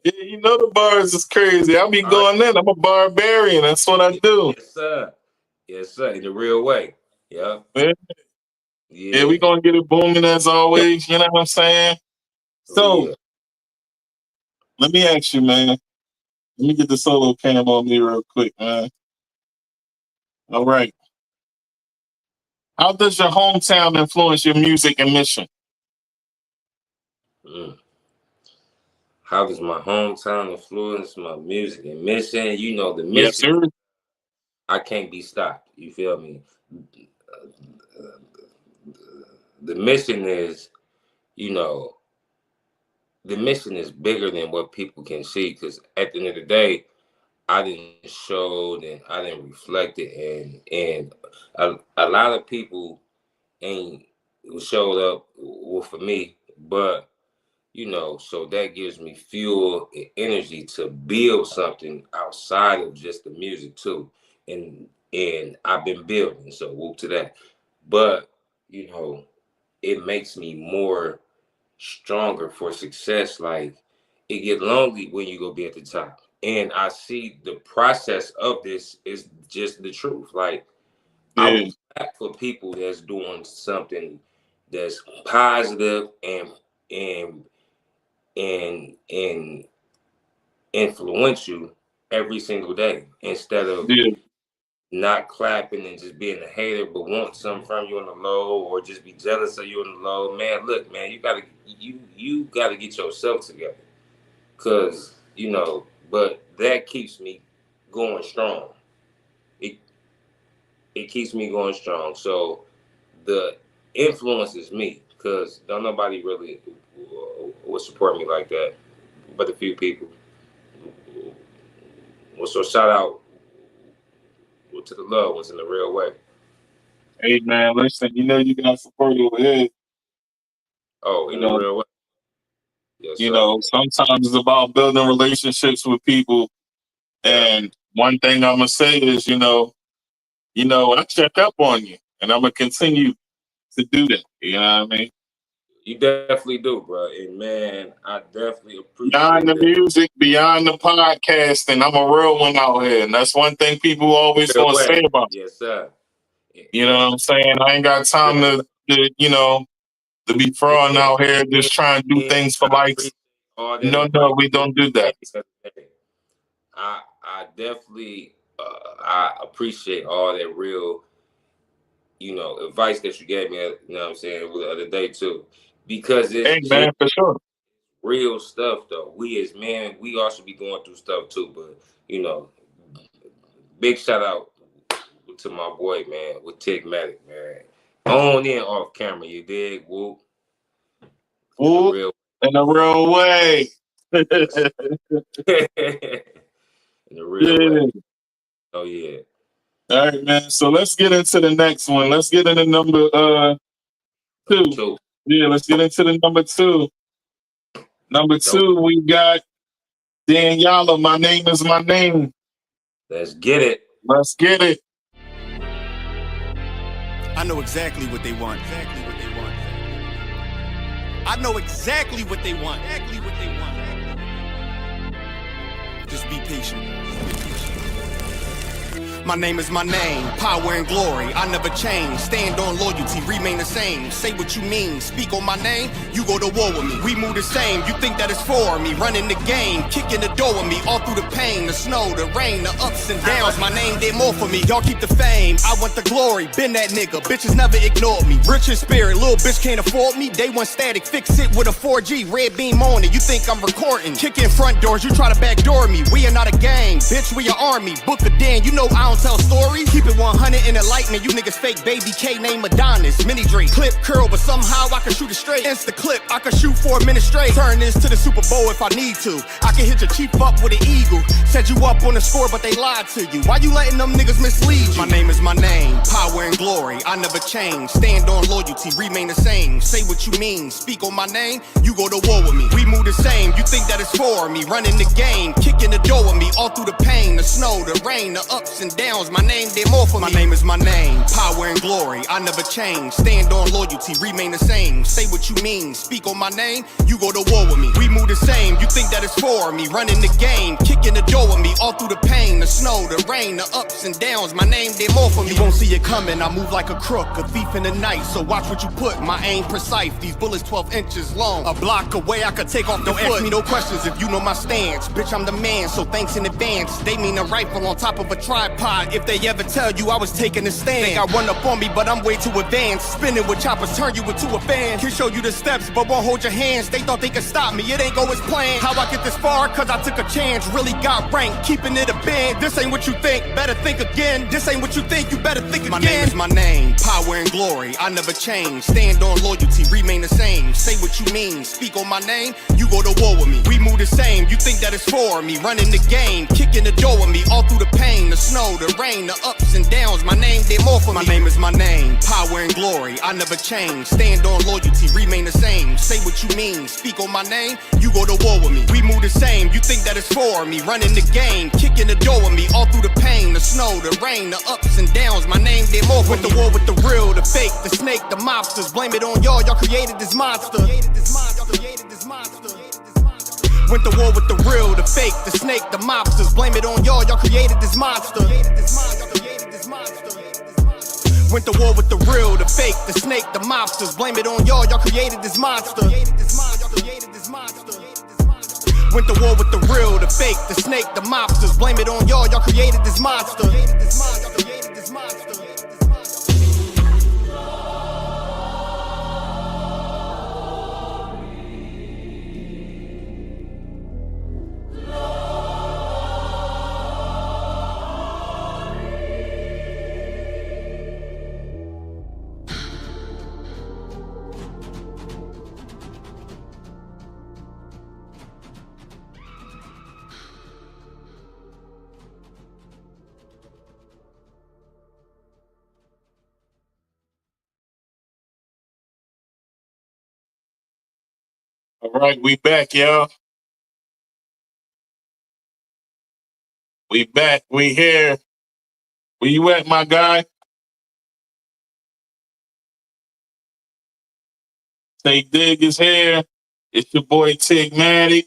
yeah, you know the bars is crazy. I be All right. going in. I'm a barbarian. That's what I do. Yes, sir. Yes, sir. In the real way. Yeah. Yeah, yeah, Yeah. we gonna get it booming as always. You know what I'm saying? Oh, So yeah. let me ask you, man. Let me get the solo cam on me real quick, man. All right. How does your hometown influence your music and mission? Mm. How does my hometown influence my music and mission? The Yes, mission, sir. I can't be stopped. You feel me? The mission is, you know, the mission is bigger than what people can see. Because at the end of the day, I didn't show and I didn't reflect it, and a lot of people ain't showed up for me, but so that gives me fuel and energy to build something outside of just the music too. And I've been building, so whoop to that. But it makes me more stronger for success. Like, it get lonely when you go be at the top. And I see the process of this is just the truth. Like, I Yeah, would clap for people that's doing something that's positive and and influence you every single day, instead of yeah, not clapping and just being a hater, but want something from you on the low, or just be jealous of you on the low. Man, look, man, you gotta get yourself together, cause But that keeps me going strong. It it keeps me going strong. So the influence is me, cause don't nobody really will support me like that, but a few people. Well, so shout out to the loved ones in the real way. Hey man, listen, you know you got support over here. Oh, in the real way. Yes, You sir. know, sometimes it's about building relationships with people. And one thing I'm gonna say is, you know, I check up on you, and I'm gonna continue to do that. You know what I mean? You definitely do, bro. And man, I definitely appreciate Beyond the that. music, beyond the podcasting, I'm a real one out here, and that's one thing people always Real gonna way. say about me. Yes, sir. You know what I'm saying? I ain't got time to be frauding out here, just trying to do things for likes. All that No, advice we don't do that. I definitely I appreciate all that real, advice that you gave me. You know what I'm saying, the other day too, because it's man, for sure. Real stuff though. We as men, we also be going through stuff too. But big shout out to my boy, man, with Tigmatic, man. On and off camera, you dig? Whoop. Whoop. In the real way. In the real way. Oh yeah. All right, man. So let's get into the next one. Let's get into number 2. Yeah, let's get into the number 2. Number 2, we got Daniela. My name is my name. Let's get it. Let's get it. I know exactly what they want. I know exactly what they want. Just be patient. My name is my name, power and glory, I never change. Stand on loyalty, remain the same. Say what you mean, speak on my name, you go to war with me. We move the same, you think that it's for me. Running the game, kicking the door with me. All through the pain, the snow, the rain, the ups and downs. My name did more for me, y'all keep the fame. I want the glory, been that nigga, bitches never ignored me. Rich in spirit, little bitch can't afford me. Day one static, fix it with a 4G, red beam on it. You think I'm recording, kicking front doors, you try to backdoor me. We are not a gang, bitch, we an army. Book a den, you know I don't tell stories. Keep it 100 in the light, man. You niggas fake baby K name Adonis. Mini Drake, clip curl, but somehow I can shoot it straight. Insta clip, I can shoot for a minute straight. Turn this to the Super Bowl if I need to. I can hit your chief up with an eagle. Set you up on the score, but they lied to you. Why you letting them niggas mislead you? My name is my name, power and glory. I never change. Stand on loyalty, remain the same. Say what you mean, speak on my name. You go to war with me. We move the same. You think that it's for me? Running the game, kicking the door with me. All through the pain, the snow, the rain, the ups and downs. My name did more for me. My name is my name, power and glory. I never change. Stand on loyalty, remain the same. Say what you mean, speak on my name. You go to war with me. We move the same. You think that it's for me? Running the game, kicking the door with me. All through the pain, the snow, the rain, the ups and downs. My name did more for me. You won't see it coming. I move like a crook, a thief in the night. So watch what you put. My aim precise. These bullets 12 inches long. A block away, I could take off the foot. Ask me no questions if you know my stance. Bitch, I'm the man, so thanks in advance. They mean a rifle on top of a tripod. If they ever tell you I was taking a stand, think I run up on me, but I'm way too advanced. Spinning with choppers, turn you into a fan. Can show you the steps, but won't hold your hands. They thought they could stop me, it ain't go as planned. How I get this far? Cause I took a chance. Really got ranked, keeping it a band. This ain't what you think, better think again. This ain't what you think, you better think again. My name is my name, power and glory. I never change. Stand on loyalty, remain the same. Say what you mean, speak on my name. You go to war with me. We move the same. You think that it's for me? Running the game, kicking the door with me. All through the pain, the snow, the rain, the ups and downs. My name did more for me. My name is my name, power and glory. I never change. Stand on loyalty, remain the same. Say what you mean, speak on my name. You go to war with me. We move the same. You think that it's for me? Running the game, kicking the door with me. All through the pain, the snow, the rain, the ups and downs. My name did more for me. Went to war with the real, the fake, the snake, the mobsters. Blame it on y'all. Y'all created this monster. Went to war with the real, the fake, the snake, the mobsters. Blame it on y'all. Y'all created this monster. Went to war with the real, the fake, the snake, the mobsters. Blame it on y'all. Y'all created this monster. Went to war with the real, the fake, the snake, the mobsters. Blame it on y'all. Y'all created this monster. All right, we back, y'all. We back. We here. Where you at, my guy? Tae Digg is here. It's your boy Tigmatic.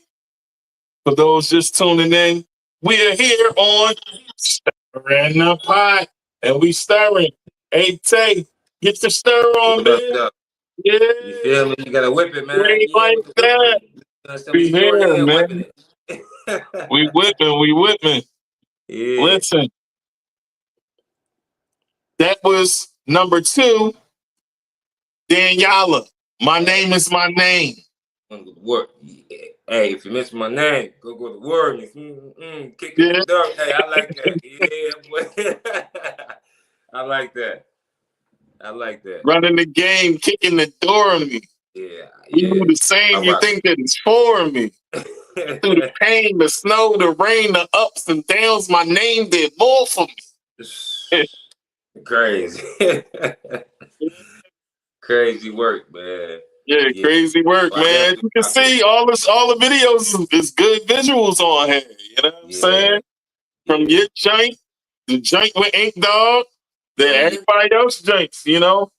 For those just tuning in, we are here on Stirring the Pot, and we stirring. Hey, Tay, get the stir on, What up, man. though? Yeah, You feel me? You gotta whip it, man. great Yeah, like with the that. whipping. You understand? We With your here, hand whipping man. it. We whipping. Yeah. Listen, that was number 2, Daniela. My name is my name. Work. Hey, if you miss my name, go to work. Kicking Yeah. the door. Hey, I like that. Yeah, boy. I like that. I like that. Running the game, kicking the door on me. Yeah, You do yeah. the same, All you right. think that it's for me. Through the pain, the snow, the rain, the ups and downs, my name did more for me. Crazy. Crazy work, man. Yeah, Yeah. crazy work, Well, I man. definitely You can see all the videos is good visuals on here. You know what I'm saying? From your joint, the joint with Ink Dog, the everybody else joints, you know?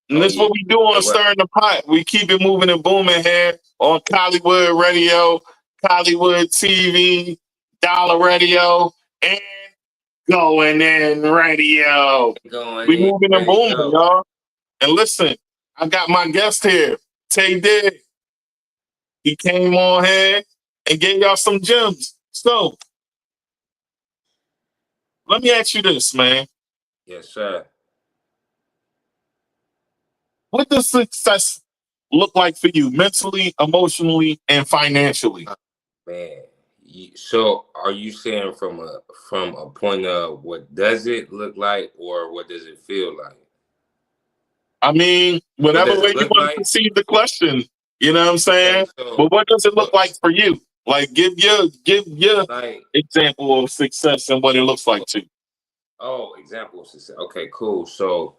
And this is what we do on Stirring the Pot. We keep it moving and booming here on Hollywood Radio, Hollywood TV, Dollar Radio, and Going In Radio. Going We in moving and booming, radio. y'all. And listen, I got my guest here, Tae Digg. He came on here and gave y'all some gems. So let me ask you this, man. Yes, sir. What does success look like for you mentally, emotionally, and financially? Man. So are you saying from a point of what does it look like or what does it feel like? I mean, What whatever does way it you look want to like? perceive the question, you know what I'm Okay, saying? so But what does it look like for you? Like, give your like example of success and what it looks like to you. example of success. Okay, cool. So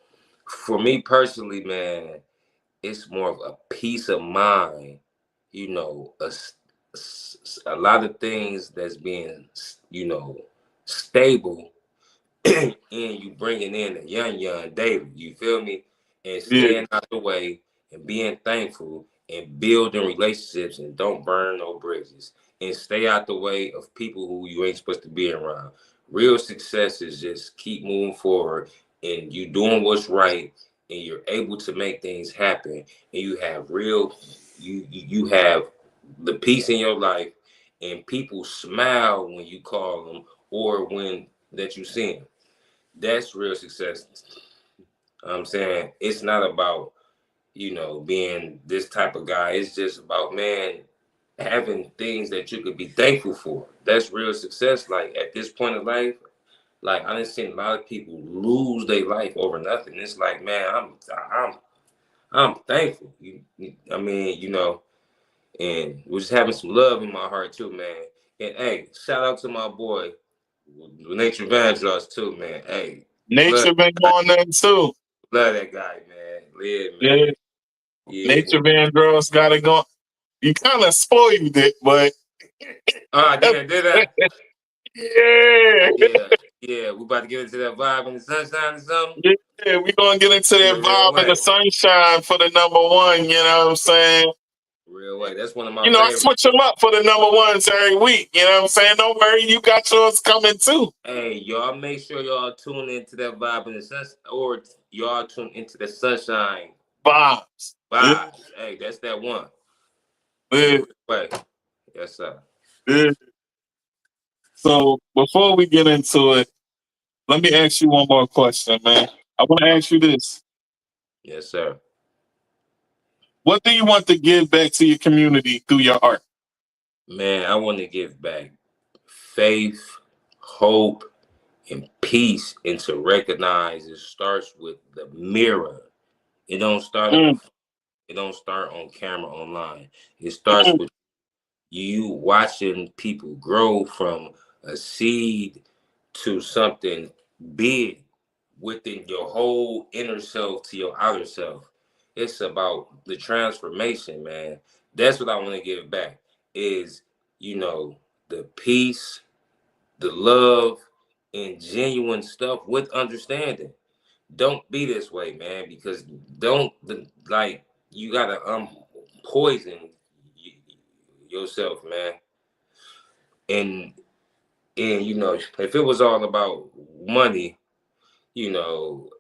for me personally, man, it's more of a peace of mind. You know, a lot of things that's being, stable, and you bringing in a young David. You feel me? And Yeah. staying out the way and being thankful and building relationships and don't burn no bridges and stay out the way of people who you ain't supposed to be around. Real success is just keep moving forward and you doing what's right and you're able to make things happen and you have you have the peace in your life and people smile when you call them or when that you see them. That's real success. I'm saying it's not about, being this type of guy. It's just about, man, having things that you could be thankful for. That's real success. Like at this point of life, like I done seen a lot of people lose their life over nothing. It's like, man, I'm thankful. I mean, and we're just having some love in my heart too, man. And hey, shout out to my boy, Nature Vandross too, man. Hey, Nature been going there too. love that guy, man. Yeah, man. Yeah. Yeah. Nature Van Girls got it going. You kind of spoiled it, but Did I? yeah. Yeah. We about to get into that vibe in the sunshine or something. Yeah, we're gonna get into that Real vibe in the way. sunshine for the number 1, you know what I'm saying? Real way. That's one of my You know, I favorites. switch them up for the number 1s every week, you know what I'm saying? Don't worry, you got yours coming too. Hey, y'all make sure y'all tune into that vibe in the sunshine, or y'all tune into the sunshine Vibes. vibes. Hey, that's that one. Yeah. Way. Yes, sir. Yeah. So before we get into it, let me ask you one more question, man. I want to ask you this. Yes, sir. What do you want to give back to your community through your art? Man, I want to give back faith, hope, and peace, and to recognize it starts with the mirror. It don't start it don't start on camera online. It starts with you watching people grow from a seed to something big within your whole inner self to your outer self. It's about the transformation, man. That's what I want to give back is, you know, the peace, the love, and genuine stuff with understanding. Don't be this way, man, because you gotta poison yourself, man. And you know, if it was all about money, you know,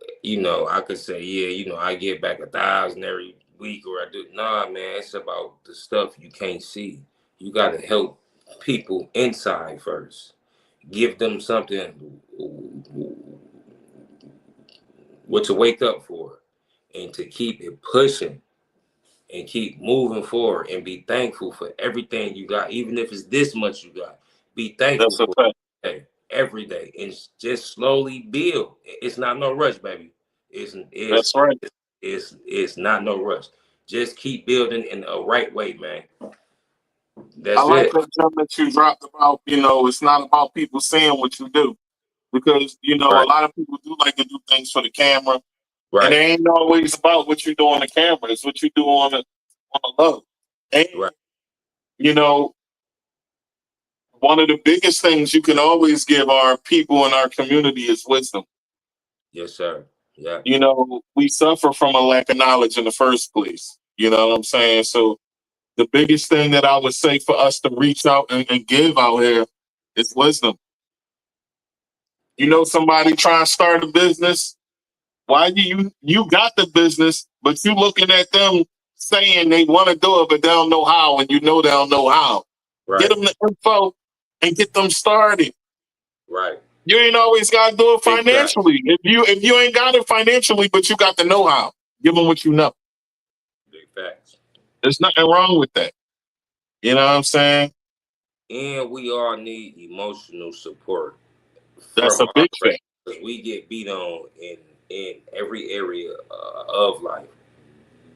I could say, yeah, you know, I get back 1,000 every week, or I do. Nah, man, it's about the stuff you can't see. You gotta help people inside first. Give them something what to wake up for, and to keep it pushing and keep moving forward, and be thankful for everything you got, even if it's this much you got. Be thankful That's a for fact. it every day, and just slowly build. It's not no rush, baby. That's right. It's not no rush. Just keep building in a right way, man. I That's like it. that gem that you dropped about, you know, it's not about people seeing what you do. Because, you know, a Right. lot of people do like to do things for the camera. Right. And it ain't always about what you do on the camera. It's what you do on the low. And, Right. you know, one of the biggest things you can always give our people in our community is wisdom. Yes, sir. Yeah. You know, we suffer from a lack of knowledge in the first place. You know what I'm saying? So the biggest thing that I would say for us to reach out and give out here is wisdom. You know, somebody trying to start a business. Why do you got the business, but you looking at them saying they want to do it, but they don't know how, and you know they don't know how. Right. Get them the info and get them started. Right. You ain't always got to do it Big financially. If you ain't got it financially, but you got the know-how, give them what you know. Big facts. There's nothing wrong with that. You know what I'm saying? And we all need emotional support. That's from a big our thing. Because we get beat on in every area of life.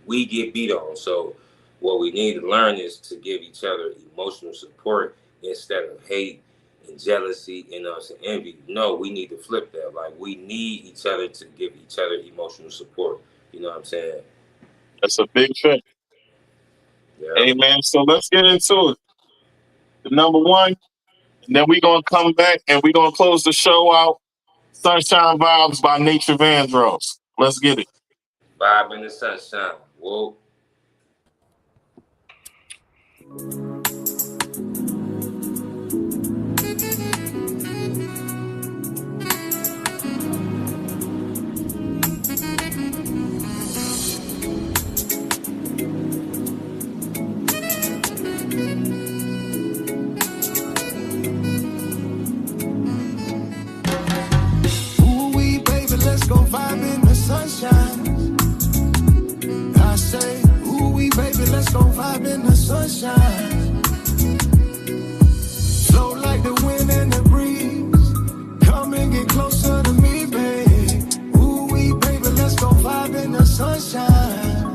We get beat on. So what we need to learn is to give each other emotional support instead of hate and jealousy and envy. No, we need to flip that. Like, we need each other to give each other emotional support. You know what I'm saying? That's a big thing. Yeah. Hey, man, so let's get into it. The number one, and then we're going to come back and we're going to close the show out. Sunshine Vibes by Nature Vandross. Let's get it. Vibe in the sunshine. Whoa. Ooh-wee, baby, let's go vibe in the sunshine. I say, ooh-wee, baby, let's go vibe in the sunshine. Flow like the wind and the breeze. Come and get closer to me, babe. Ooh-wee, baby, let's go vibe in the sunshine.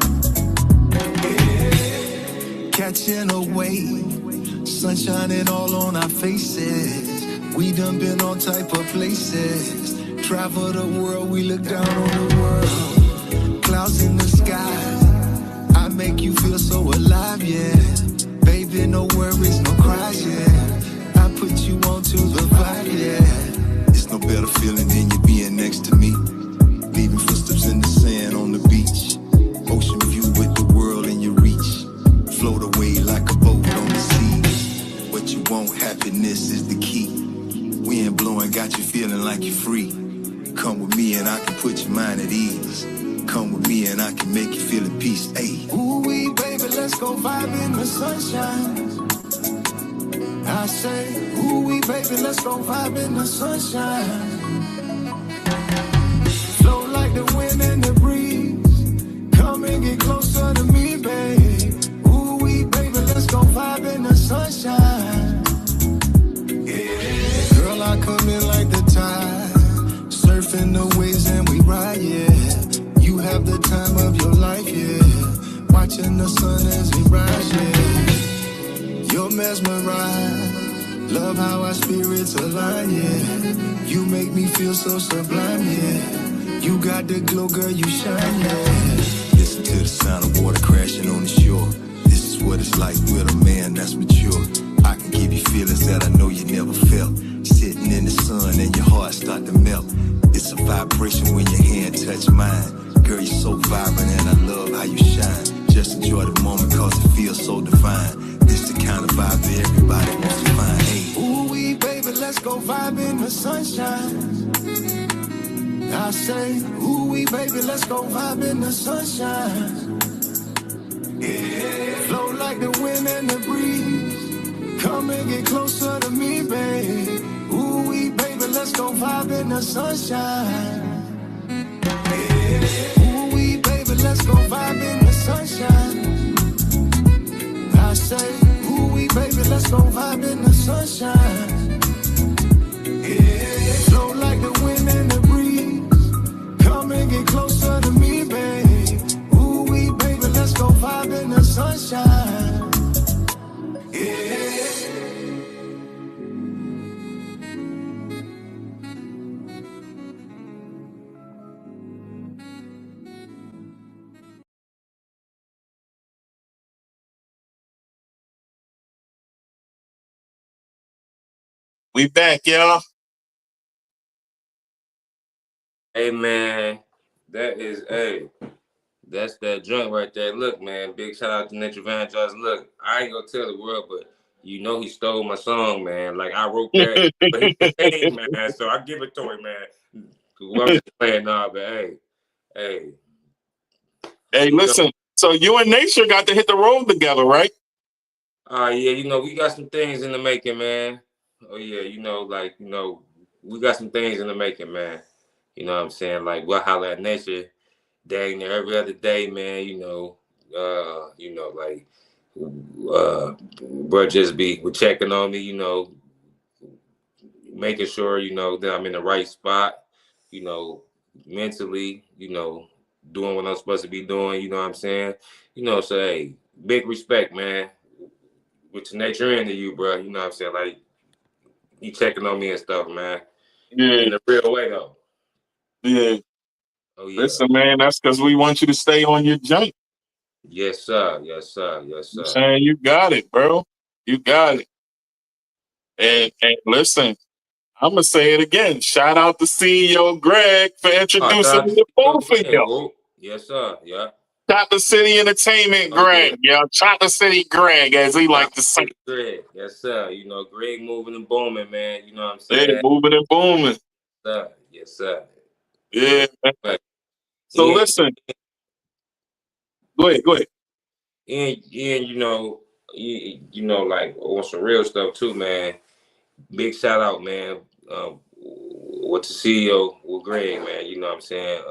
Yeah. Catching a wave, sun shining all on our faces. We done been all type of places. Travel the world, we look down on the world. Clouds in the sky, I make you feel so alive, yeah. Baby, no worries, no cries, yeah. I put you onto the vibe, yeah. It's no better feeling than you being next to me. Leaving footsteps in the sand on the beach. Ocean view with the world in your reach. Float away like a boat on the sea. What you want, happiness is the key. Wind blowing, got you feeling like you're free. Come with me and I can put your mind at ease. Come with me and I can make you feel at peace. Ayy. Ooh-wee, baby, let's go vibe in the sunshine. I say, ooh-wee, baby, let's go vibe in the sunshine. Flow like the wind and the breeze. Come and get closer to me, babe. Ooh-wee, baby, let's go vibe in the sunshine. Yeah. Girl, I come in like the tide. Surfing the waves and we ride, yeah. You have the time of your life, yeah. Watching the sun as it rise, yeah. You're mesmerized. Love how our spirits align, yeah. You make me feel so sublime, yeah. You got the glow, girl, you shine, yeah. Listen to the sound of water crashing on the shore. This is That's what it's like with a man that's mature. I can give you feelings that I know you never felt. Sitting in the sun and your heart start to melt. It's a vibration when your hand touch mine. Girl, you're so vibrant and I love how you shine. Just enjoy the moment cause it feels so divine. This the kind of vibe that everybody wants to find. Hey. Ooh wee, baby, let's go vibe in the sunshine. I say, ooh wee, baby, let's go vibe in the sunshine. Yeah. Flow like the wind and the breeze. Come and get closer to me, babe. Ooh wee, baby, let's go vibe in the sunshine. Yeah. Ooh wee, baby, let's go vibe in the sunshine. I say, ooh wee, baby, let's go vibe in the sunshine. Yeah. Flow like the wind and the breeze. Come and get closer to me, babe. Ooh wee, baby, let's go vibe in the sunshine. Yeah. We back, y'all. Hey man, that's that joint right there. Look, man, big shout out to Nature Van Jones. Look, I ain't gonna tell the world, but you know he stole my song, man. Like I wrote that, but he paid, man. So I give it to him, man. I'm just playing now, but hey. Hey, listen. So you and Nature got to hit the road together, right? Yeah, we got some things in the making, man. Oh yeah, we got some things in the making, man. You know what I'm saying? Like we'll holler at Nature dang near every other day, man. Bro just be checking on me, making sure, that I'm in the right spot, mentally, doing what I'm supposed to be doing, you know what I'm saying? So hey, big respect, man. With your nature into you, bro. You know what I'm saying? Like, you checking on me and stuff, man. Yeah. In a real way, though. Yeah. Oh, yeah. Listen, man, that's because we want you to stay on your junk. Yes, sir. Yes, sir. Yes, sir. I'm saying you got it, bro. You got it. And listen, I'm going to say it again. Shout out to CEO Greg for introducing me to both of you. Yes, sir. Yeah. Chocolate City Entertainment Greg. Yeah. Chocolate City Greg, as he like to say. Greg. Yes, sir. Greg moving and booming, man. You know what I'm saying? Yeah, moving and booming. Sir. Yes, sir. Yeah. So listen. Go ahead. And like on some real stuff too, man. Big shout out, man. With the CEO, with Greg, man. You know what I'm saying?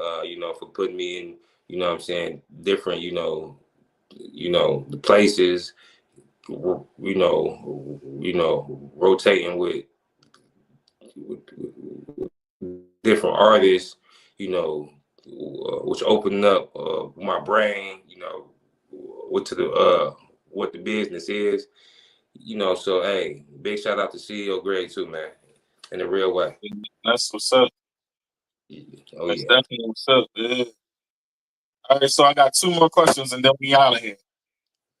For putting me in, you know what I'm saying, different, the places, rotating with different artists, which opened up my brain, what the business is, So hey, big shout out to CEO Greg too, man, in a real way. That's what's up. Oh, That's yeah. definitely what's up. Yeah. All right, so I got two more questions and then we out of here.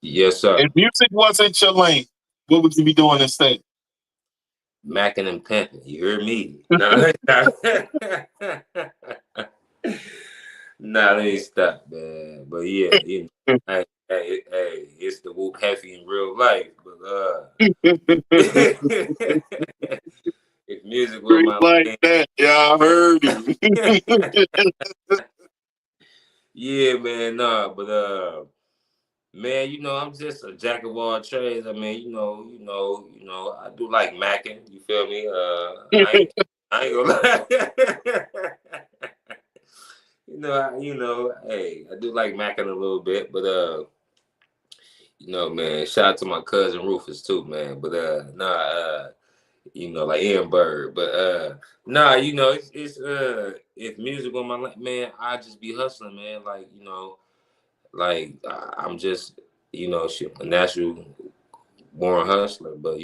Yes, sir. If music wasn't your lane, what would you be doing instead? Macking and pimping. You hear me? Nah, let me stop, man. But yeah, hey, it's the whoop heavy in real life. But if music was my like lane, that, yeah, I heard you. Yeah, man, nah, but man, I'm just a jack of all trades. I mean, I do like macking. You feel me? I ain't gonna lie. Hey, I do like macking a little bit, but man, shout out to my cousin Rufus too, man. But like Ian Bird. But it's if music on my life, man, I just be hustling, man. I'm just, a natural born hustler. But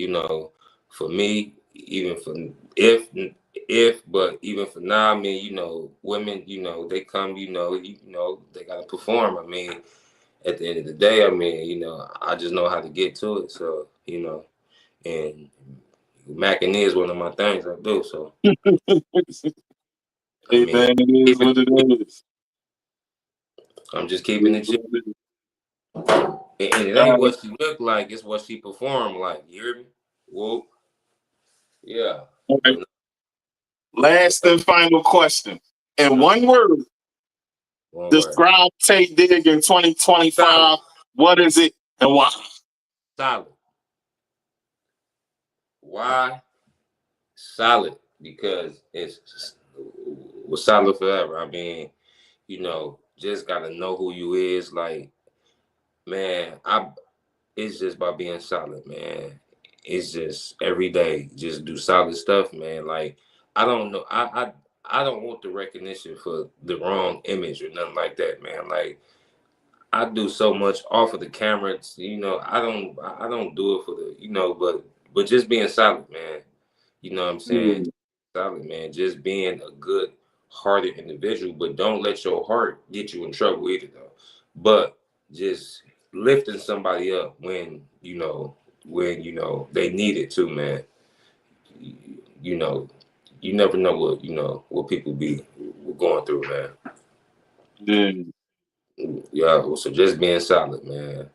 for me, even even for now, I mean, women, they come, they gotta perform. I mean, at the end of the day, I mean, you know, I just know how to get to it. So, you know, and macking is one of my things I do. So, Hey I mean, man, it is what it is. I'm just keeping it chill. And it All ain't right. what she look like, it's what she perform like. You hear me? Whoa. Yeah. All right. But Last and final question. In one word, one word. describe Tae Digg in 2025. Solid. What is it and why? Solid. Why? Solid. Because it's was solid forever. I mean, you know, just gotta know who you is. Like, man, it's just by being solid, man. It's just every day, just do solid stuff, man. Like, I don't know, I don't want the recognition for the wrong image or nothing like that, man. Like, I do so much off of the camera, you know. I don't do it for the, you know, but just being solid, man. You know what I'm saying? Solid, man. Just being a good hearted individual, but don't let your heart get you in trouble either, though. But just lifting somebody up when you know they need it too, man. You know, you never know what people be going through, man. Yeah. Yeah, well, so just being solid, man.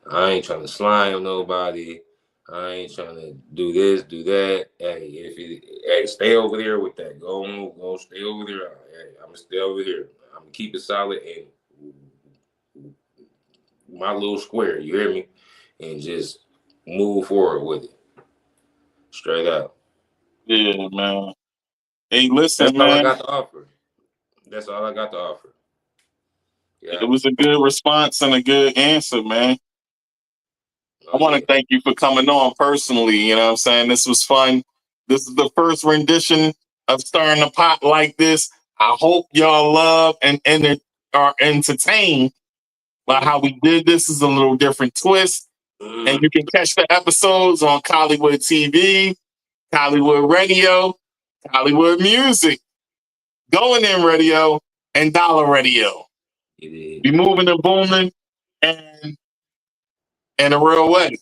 I ain't trying to slime nobody. I ain't trying to do this, do that. Hey, stay over there with that. Go, stay over there. Hey, I'm gonna stay over here. I'm gonna keep it solid in my little square. You hear me? And just move forward with it, straight up. Yeah, man. Hey, That's listen, all I man. got to offer. That's all I got to offer. It Yeah. was a good response and a good answer, man. I Oh want yeah. to thank you for coming on personally. You know what I'm saying? This was fun. This is the first rendition of Stirring the Pot like this. I hope y'all love and are entertained by how we did this. Is a little different twist. And you can catch the episodes on Hollywood TV, Hollywood Radio, Hollywood Music, Going In Radio, and Dollar Radio. Be moving and booming and in a real way.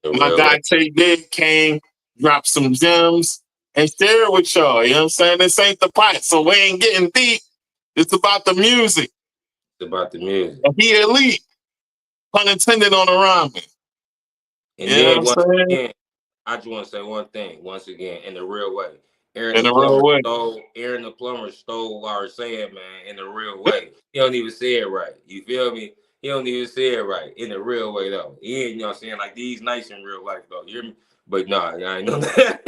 The My real way. guy Tae Digg came, dropped some gems, and share it with y'all. You know what I'm saying? This ain't the pot, so we ain't getting deep. It's about the music. It's about the music. And he elite, pun intended on the rhyming. And You know what then I'm once saying? again, I just want to say one thing once again in the real way. In a real way. Aaron the plumber stole our saying, man, in the real way. He don't even say it right. You feel me? He don't even say it right in the real way though. He ain't, you know what I'm saying? Like these nice in real life though. You hear me? But nah, I ain't know that.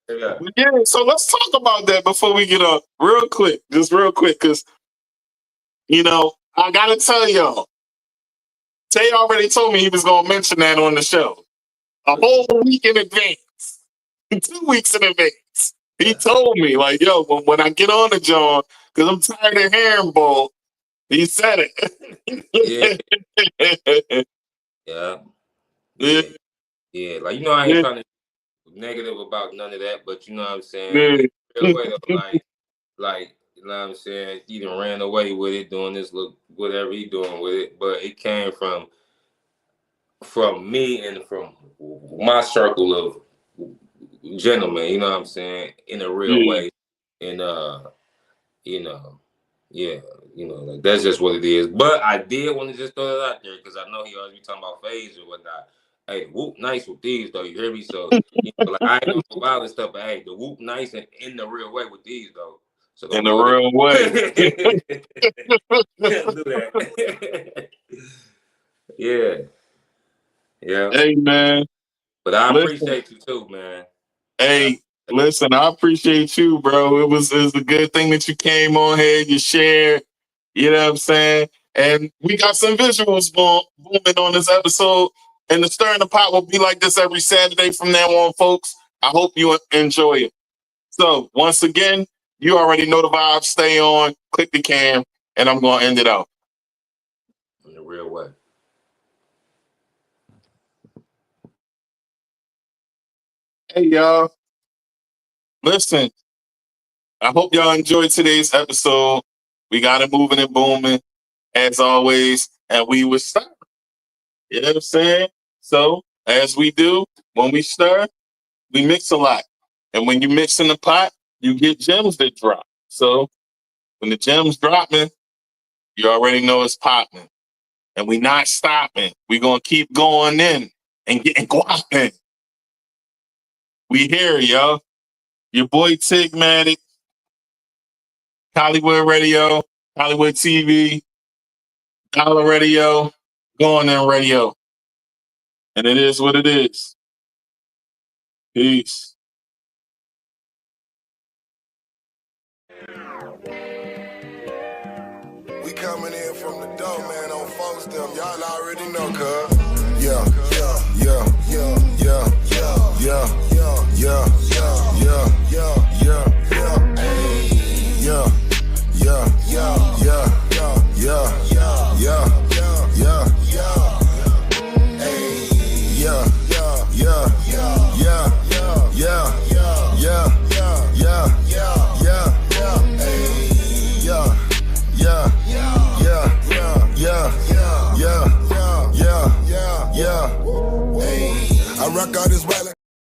Yeah. Yeah, so let's talk about that before we get up. Real quick, just real quick, because you know, I gotta tell y'all, Tay already told me he was gonna mention that on the show. A whole week in advance. 2 weeks in advance. He told me, like, yo, when I get on the John, because I'm tired of hearing Bull, he said it. Yeah. Yeah. Yeah. Like, you know, I ain't Yeah. trying to be negative about none of that, but you know what I'm saying? Yeah. In a real way though, like, you know what I'm saying? He done ran away with it, doing this, look, whatever he doing with it. But it came from me and from my circle of gentlemen, you know what I'm saying, in a real Yeah. way. And you know, yeah, you know, like that's just what it is. But I did want to just throw it out there because I know he always be talking about phase or whatnot. Hey, whoop nice with these though, you hear me? So you know, like I ain't on no violent stuff, but hey, the whoop nice and in the real way with these though. So don't In a do real way. that. Don't do that. Yeah. Yeah. Hey, man. But I Listen. appreciate you too, man. Hey, listen, I appreciate you, bro. It was a good thing that you came on here, you shared, you know what I'm saying? And we got some visuals booming on this episode. And the Stirring the Pot will be like this every Saturday from now on, folks. I hope you enjoy it. So, once again, you already know the vibes. Stay on, click the cam, and I'm going to end it out. In the real way. Hey, y'all. Listen, I hope y'all enjoyed today's episode. We got it moving and booming, as always, and we will stir. You know what I'm saying? So, as we do, when we stir, we mix a lot. And when you mix in the pot, you get gems that drop. So, when the gems dropping, you already know it's popping. And we not stopping. We going to keep going in and getting guapping. We here, yo. Your boy Tigmatic, Hollywood Radio, Hollywood TV, Dollar Radio, Going In Radio. And it is what it is. Peace. We coming in from the door, man, on folks them. Y'all already know, cuz.